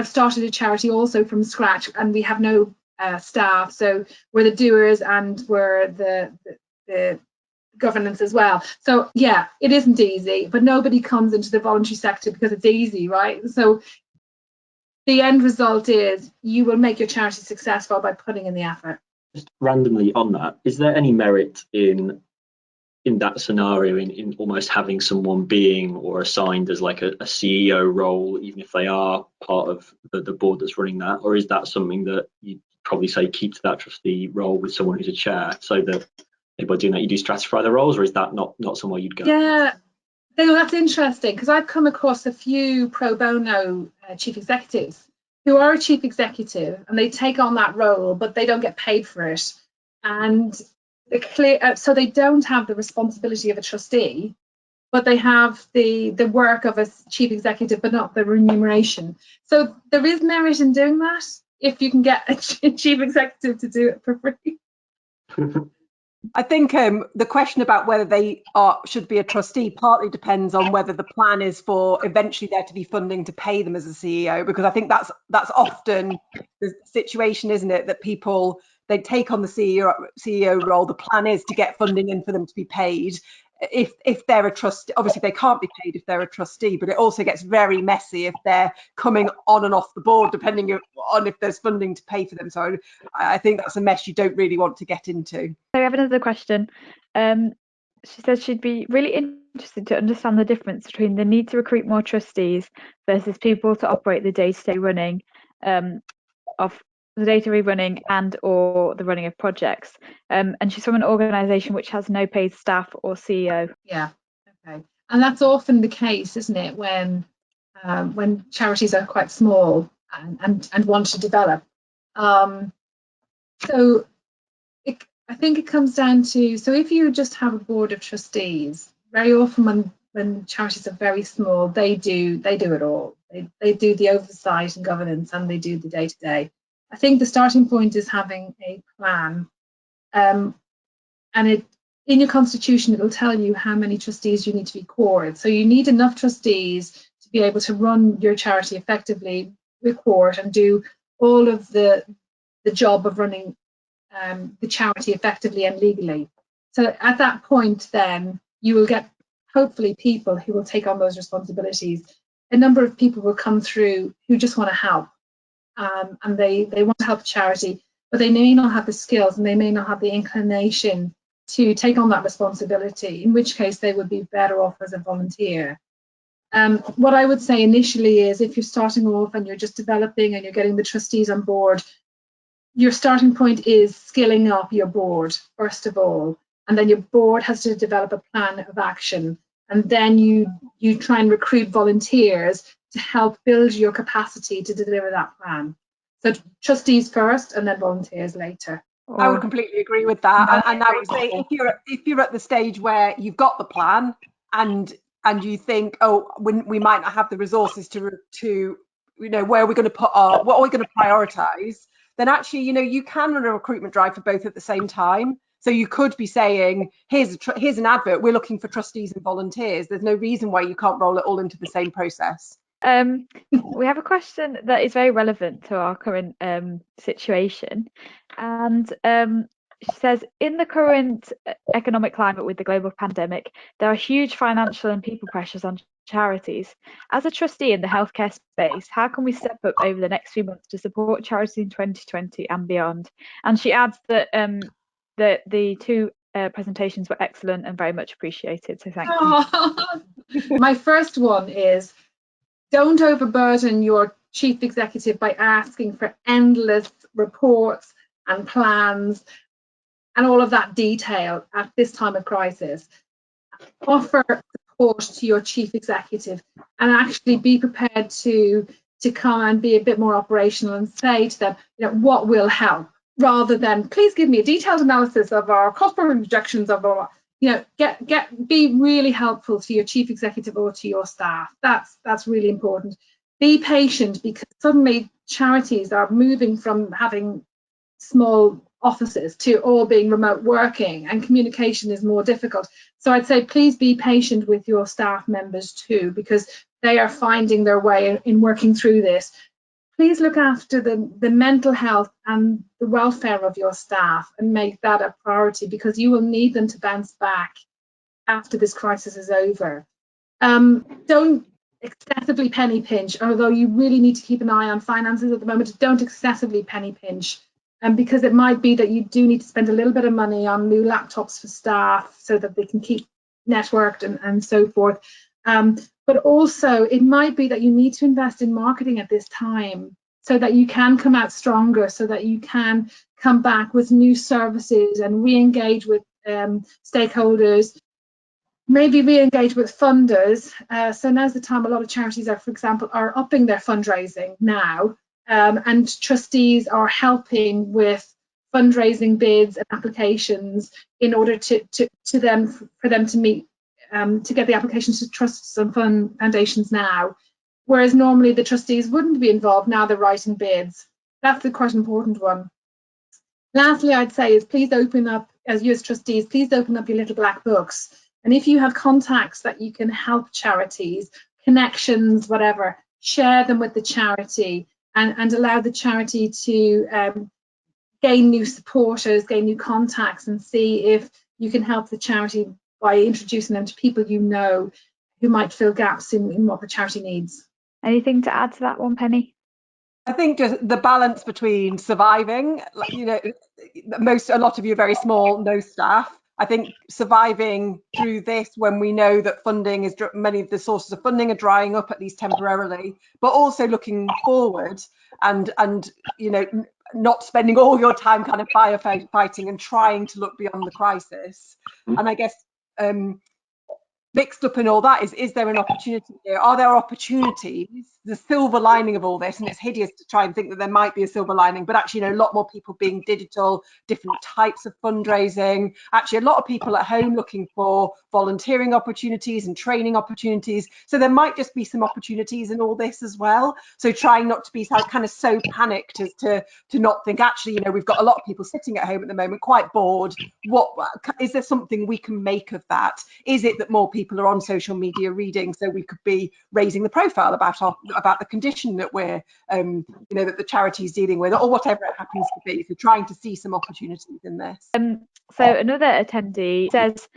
started a charity also from scratch, and we have no staff, so we're the doers and we're the governance as well. So yeah, it isn't easy, but nobody comes into the voluntary sector because it's easy, right? So the end result is you will make your charity successful by putting in the effort. Just randomly on that, is there any merit in that scenario in almost having someone being or assigned as like a CEO role, even if they are part of the board that's running that? Or is that something that you'd probably say keep to that trustee role with someone who's a chair, so that by doing that you do stratify the roles, or is that not somewhere you'd go? Yeah, no, that's interesting, because I've come across a few pro bono chief executives who are a chief executive and they take on that role, but they don't get paid for it. And so they don't have the responsibility of a trustee, but they have the work of a chief executive, but not the remuneration. So there is merit in doing that if you can get a chief executive to do it for free. I think the question about whether they should be a trustee partly depends on whether the plan is for eventually there to be funding to pay them as a CEO, because I think that's often the situation, isn't it? That people, they take on the CEO role, the plan is to get funding in for them to be paid. If they're a trustee, obviously they can't be paid if they're a trustee, but it also gets very messy if they're coming on and off the board, depending on if there's funding to pay for them. So I think that's a mess you don't really want to get into. So we have another question. She says she'd be really interested to understand the difference between the need to recruit more trustees versus people to operate the day-to-day running of the day-to-day running and or the running of projects. And she's from an organisation which has no paid staff or CEO. Yeah, okay. And that's often the case, isn't it, when charities are quite small and want to develop. So I think it comes down to, so if you just have a board of trustees, very often when charities are very small, they do it all. They do the oversight and governance, and they do the day-to-day. I think the starting point is having a plan, and in your constitution it will tell you how many trustees you need to be cored. So you need enough trustees to be able to run your charity effectively with court and do all of the job of running the charity effectively and legally. So at that point, then you will get hopefully people who will take on those responsibilities. A number of people will come through who just want to help, and they want to help the charity, but they may not have the skills and they may not have the inclination to take on that responsibility, in which case they would be better off as a volunteer. What I would say initially is, if you're starting off and you're just developing and you're getting the trustees on board, your starting point is skilling up your board, first of all, and then your board has to develop a plan of action, and then you try and recruit volunteers to help build your capacity to deliver that plan. So trustees first and then volunteers later. I would completely agree with that. And I would say if you're at the stage where you've got the plan and you think, oh, we might not have the resources to where are we going to put what are we going to prioritize, then actually, you can run a recruitment drive for both at the same time. So you could be saying, here's an advert, we're looking for trustees and volunteers. There's no reason why you can't roll it all into the same process. We have a question that is very relevant to our current situation, and she says, in the current economic climate with the global pandemic, there are huge financial and people pressures on charities. As a trustee in the healthcare space, how can we step up over the next few months to support charities in 2020 and beyond? And she adds that the two presentations were excellent and very much appreciated, so thank you. My first one is, don't overburden your chief executive by asking for endless reports and plans and all of that detail at this time of crisis. Offer support to your chief executive and actually be prepared to come and be a bit more operational and say to them, what will help, rather than please give me a detailed analysis of our cost projections of our, be really helpful to your chief executive or to your staff. That's really important. Be patient, because suddenly charities are moving from having small offices to all being remote working, and communication is more difficult. So I'd say please be patient with your staff members too, because they are finding their way in working through this. Please look after the mental health and the welfare of your staff and make that a priority, because you will need them to bounce back after this crisis is over. Don't excessively penny pinch, although you really need to keep an eye on finances at the moment. Don't excessively penny pinch, because it might be that you do need to spend a little bit of money on new laptops for staff so that they can keep networked and so forth. But also it might be that you need to invest in marketing at this time so that you can come out stronger, so that you can come back with new services and re-engage with stakeholders, maybe re-engage with funders. So now's the time. A lot of charities are, for example, are upping their fundraising now, and trustees are helping with fundraising bids and applications in order for them to meet to get the applications to trusts and foundations now, whereas normally the trustees wouldn't be involved. Now they're writing bids. That's the quite important one. Lastly, I'd say is please open up, as you as trustees, please open up your little black books. And if you have contacts that you can help charities, connections, whatever, share them with the charity and allow the charity to gain new supporters, gain new contacts, and see if you can help the charity by introducing them to people you know who might fill gaps in what the charity needs. Anything to add to that one, Penny? I think just the balance between surviving, you know, a lot of you are very small, no staff. I think surviving through this when we know that funding is, many of the sources of funding are drying up, at least temporarily, but also looking forward and you know, not spending all your time kind of firefighting and trying to look beyond the crisis. And I guess mixed up in all that is there an opportunity here? Are there opportunities? The silver lining of all this, and it's hideous to try and think that there might be a silver lining, but actually, you know, a lot more people being digital, different types of fundraising, actually a lot of people at home looking for volunteering opportunities and training opportunities. So there might just be some opportunities in all this as well. So trying not to be kind of so panicked as to not think, actually, you know, we've got a lot of people sitting at home at the moment, quite bored. What is there something we can make of that? Is it that more people are on social media reading, so we could be raising the profile about the condition that we're you know, that the charity is dealing with, or whatever it happens to be? So trying to see some opportunities in this. So another attendee says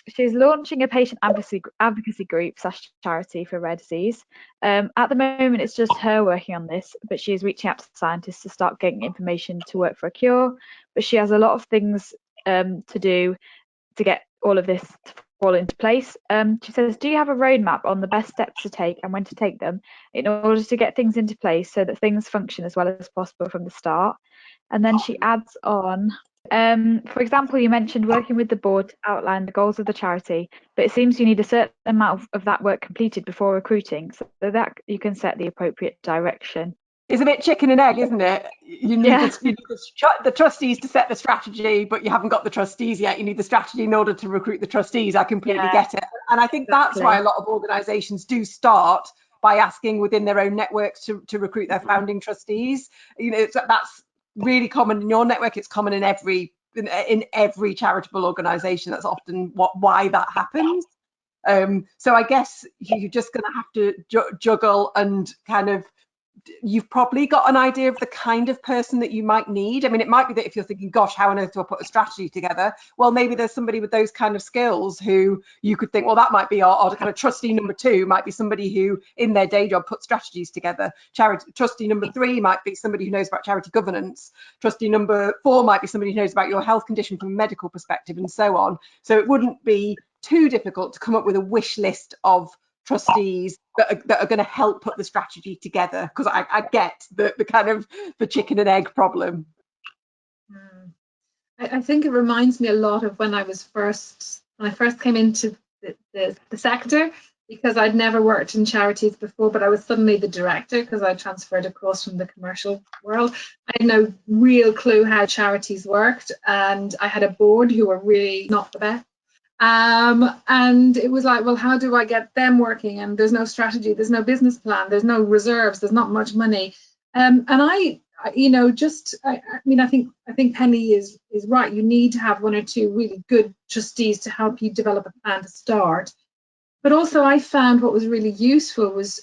she's launching a patient advocacy group / charity for rare disease. At the moment, it's just her working on this, but she is reaching out to scientists to start getting information to work for a cure. But she has a lot of things to do to get all of this to fall into place. She says, do you have a roadmap on the best steps to take and when to take them in order to get things into place so that things function as well as possible from the start? And then she adds on, for example, you mentioned working with the board to outline the goals of the charity, but it seems you need a certain amount of that work completed before recruiting so that you can set the appropriate direction. It's a bit chicken and egg, isn't it? You need, the trustees to set the strategy, but you haven't got the trustees yet. You need the strategy in order to recruit the trustees. I completely get it. And I think that's why a lot of organisations do start by asking within their own networks to recruit their founding trustees. You know, that's really common in your network. It's common in every charitable organisation. That's often why that happens. So I guess you're just going to have to juggle and kind of, you've probably got an idea of the kind of person that you might need. I mean, it might be that if you're thinking, gosh, how on earth do I put a strategy together? Well, maybe there's somebody with those kind of skills who you could think, well, that might be our kind of trustee number 2 might be somebody who in their day job puts strategies together. Trustee number 3 might be somebody who knows about charity governance. Trustee number 4 might be somebody who knows about your health condition from a medical perspective, and so on. So it wouldn't be too difficult to come up with a wish list of trustees that are going to help put the strategy together, because I get the kind of the chicken and egg problem. I think it reminds me a lot of when I first came into the sector, because I'd never worked in charities before, but I was suddenly the director because I transferred across from the commercial world. I had no real clue how charities worked, and I had a board who were really not the best. And it was like, well, how do I get them working? And there's no strategy, there's no business plan, there's no reserves, there's not much money. And I mean, I think Penny is right. You need to have 1 or 2 really good trustees to help you develop a plan to start. But also I found what was really useful was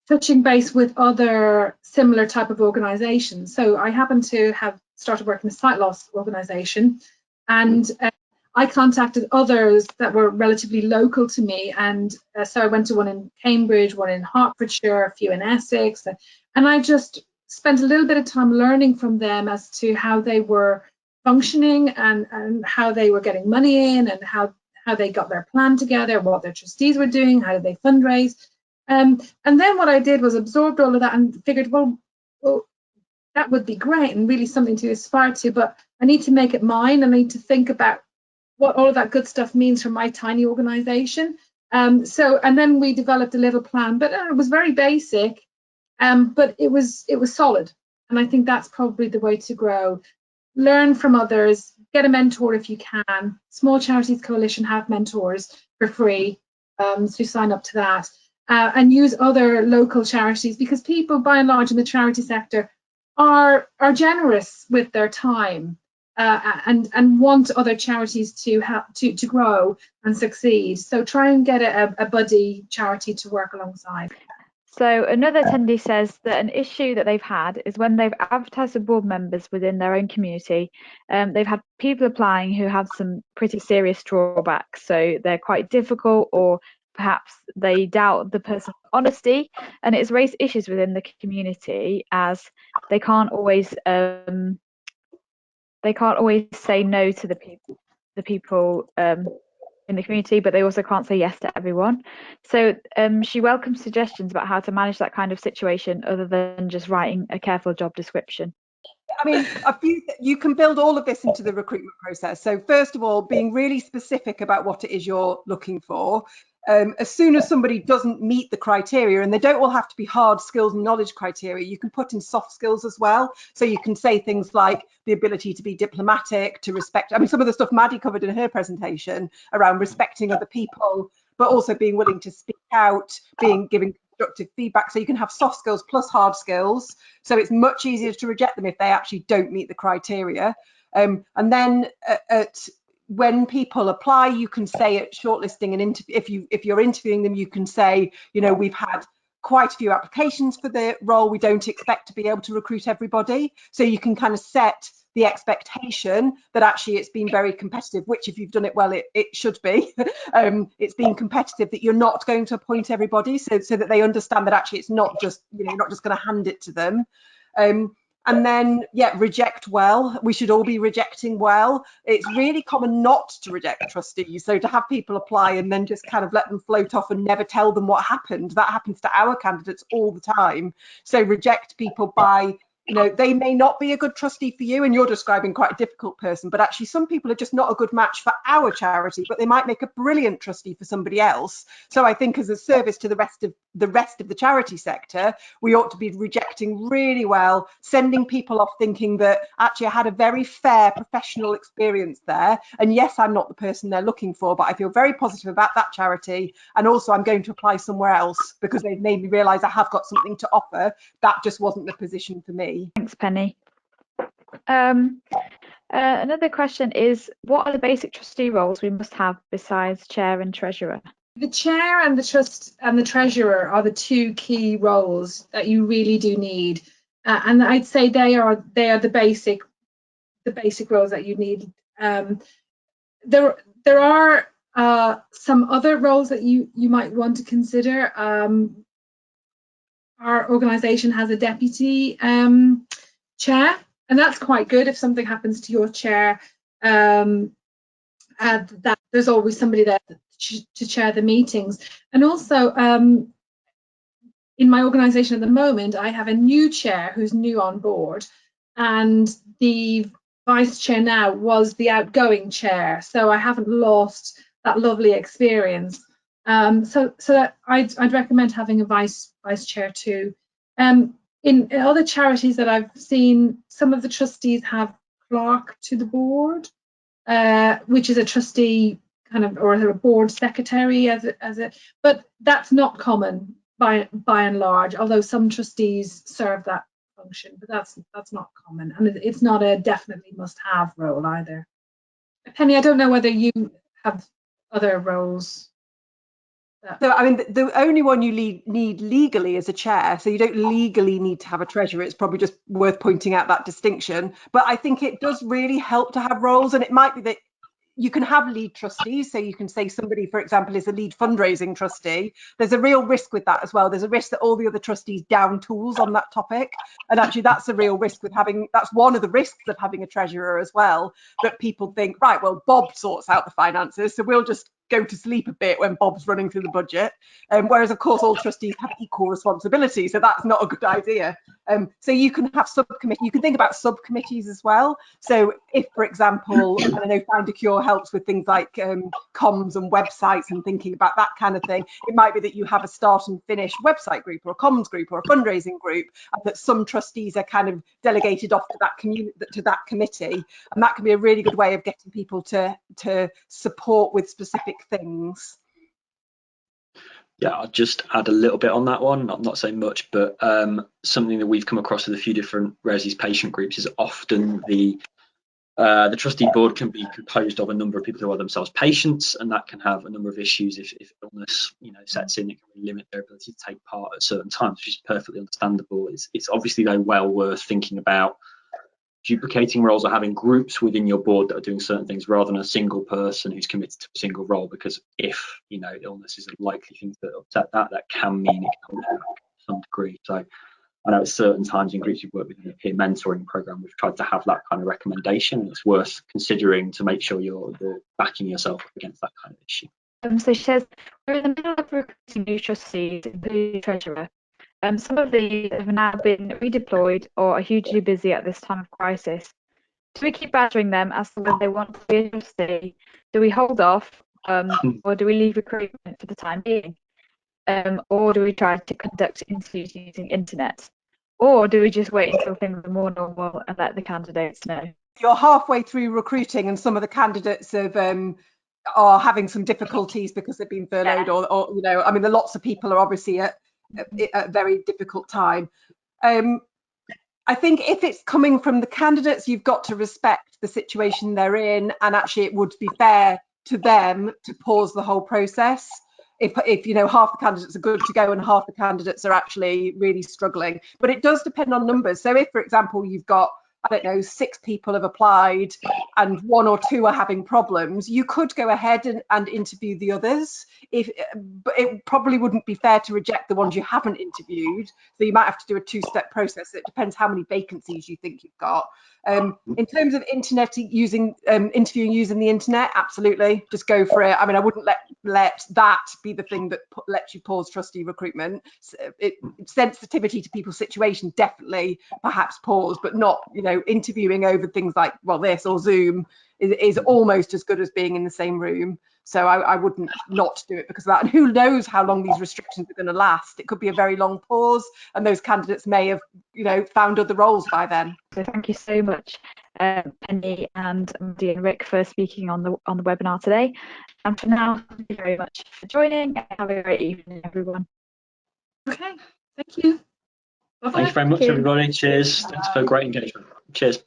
touching base with other similar type of organisations. So I happen to have started working in a sight loss organisation, and I contacted others that were relatively local to me, and so I went to one in Cambridge, one in Hertfordshire, a few in Essex, and I just spent a little bit of time learning from them as to how they were functioning and how they were getting money in, and how they got their plan together, what their trustees were doing, how did they fundraise. And then what I did was absorbed all of that and figured, well, that would be great and really something to aspire to, but I need to make it mine. I need to think about what all of that good stuff means for my tiny organisation. And then we developed a little plan, but it was very basic, but it was solid. And I think that's probably the way to grow. Learn from others, get a mentor if you can. Small Charities Coalition have mentors for free, so sign up to that. And use other local charities, because people by and large in the charity sector are generous with their time and want other charities to help to grow and succeed. So try and get a buddy charity to work alongside. So another attendee says that an issue that they've had is when they've advertised for board members within their own community, they've had people applying who have some pretty serious drawbacks. So they're quite difficult, or perhaps they doubt the person's honesty, and it's raised issues within the community as they can't always say no to the people in the community, but they also can't say yes to everyone. So she welcomes suggestions about how to manage that kind of situation other than just writing a careful job description. I mean, you can build all of this into the recruitment process. So first of all, being really specific about what it is you're looking for. As soon as somebody doesn't meet the criteria, and they don't all have to be hard skills and knowledge criteria, you can put in soft skills as well. So you can say things like the ability to be diplomatic, to respect. I mean, some of the stuff Maddie covered in her presentation around respecting other people, but also being willing to speak out, giving constructive feedback. So you can have soft skills plus hard skills. So it's much easier to reject them if they actually don't meet the criteria. And then when people apply, you can say at shortlisting and if you're interviewing them, you can say, you know, we've had quite a few applications for the role. We don't expect to be able to recruit everybody. So you can kind of set the expectation that actually it's been very competitive, which if you've done it well, it should be. It's been competitive, that you're not going to appoint everybody, so that they understand that actually it's not just, you know, you're not just going to hand it to them. And then, yeah, reject well. We should all be rejecting well. It's really common not to reject trustees. So to have people apply and then just kind of let them float off and never tell them what happened, that happens to our candidates all the time. So reject people by, you know, they may not be a good trustee for you, and you're describing quite a difficult person, but actually some people are just not a good match for our charity, but they might make a brilliant trustee for somebody else. So I think as a service to the rest of the charity sector, we ought to be rejecting really well, sending people off thinking that actually I had a very fair professional experience there, and yes, I'm not the person they're looking for, but I feel very positive about that charity, and also I'm going to apply somewhere else because they've made me realise I have got something to offer. That just wasn't the position for me. Thanks, Penny. Another question is, what are the basic trustee roles we must have besides chair and treasurer? The chair and the treasurer are the two key roles that you really do need, and I'd say they are the basic roles that you need. There are some other roles that you might want to consider. Our organisation has a deputy chair, and that's quite good if something happens to your chair. That there's always somebody there to chair the meetings. And also in my organisation at the moment, I have a new chair who's new on board, and the vice chair now was the outgoing chair, so I haven't lost that lovely experience. So that I'd recommend having a vice chair too. In other charities that I've seen, some of the trustees have clerk to the board, which is a trustee kind of, or a board secretary but that's not common by and large, although some trustees serve that function, but that's not common, and it's not a definitely must-have role either. Penny, I don't know whether you have other roles. So, I mean, the only one you need legally is a chair. So you don't legally need to have a treasurer. It's probably just worth pointing out that distinction. But I think it does really help to have roles. And it might be that you can have lead trustees. So you can say somebody, for example, is a lead fundraising trustee. There's a real risk with that as well. There's a risk that all the other trustees down tools on that topic. And actually, that's a real risk with having, that's one of the risks of having a treasurer as well, that people think, right, well, Bob sorts out the finances, so we'll just go to sleep a bit when Bob's running through the budget. Whereas, of course, all trustees have equal responsibility, so that's not a good idea. So you can have subcommittee. You can think about subcommittees as well. So if, for example, I don't know, Findacure helps with things like comms and websites and thinking about that kind of thing, it might be that you have a start and finish website group or a comms group or a fundraising group, and that some trustees are kind of delegated off to that committee, and that can be a really good way of getting people to support with specific things. Yeah, I'll just add a little bit on that one. I'm not saying much, but something that we've come across with a few different Resi's patient groups is often the trustee board can be composed of a number of people who are themselves patients, and that can have a number of issues if illness, sets in. It can really limit their ability to take part at certain times, which is perfectly understandable. It's obviously though well worth thinking about duplicating roles or having groups within your board that are doing certain things rather than a single person who's committed to a single role, because if illness is a likely thing to upset that can mean it can to some degree. So I know at certain times in groups you've worked with in a peer mentoring program, we've tried to have that kind of recommendation, and it's worth considering to make sure you're backing yourself up against that kind of issue. So she says, we're in the middle of recruiting new trustees, including treasurer. Some of these have now been redeployed or are hugely busy at this time of crisis. Do we keep badgering them as to whether they want to be a trustee? Do we hold off, or do we leave recruitment for the time being? Or do we try to conduct interviews using internet? Or do we just wait until things are more normal and let the candidates know? You're halfway through recruiting and some of the candidates are having some difficulties because they've been furloughed, or I mean, lots of people are obviously at a very difficult time. I think if it's coming from the candidates, you've got to respect the situation they're in, and actually it would be fair to them to pause the whole process. If half the candidates are good to go and half the candidates are actually really struggling. But it does depend on numbers. So if, for example, you've got, I don't know, 6 people have applied and 1 or 2 are having problems, you could go ahead and interview the others. But it probably wouldn't be fair to reject the ones you haven't interviewed. So you might have to do a 2-step process. It depends how many vacancies you think you've got. In terms of interviewing using the internet, absolutely, just go for it. I mean, I wouldn't let that be the thing that lets you pause trustee recruitment. Sensitivity to people's situation, definitely, perhaps pause, but not, interviewing over things like, well, this or Zoom is almost as good as being in the same room. So I wouldn't not do it because of that. And who knows how long these restrictions are going to last? It could be a very long pause, and those candidates may have, found other roles by then. So thank you so much, Penny and Maddie and Rick, for speaking on the webinar today. And for now, thank you very much for joining. Have a great evening, everyone. Okay, thank you. Bye-bye. Thank you very much, everybody. Cheers. Thanks for great engagement. Cheers.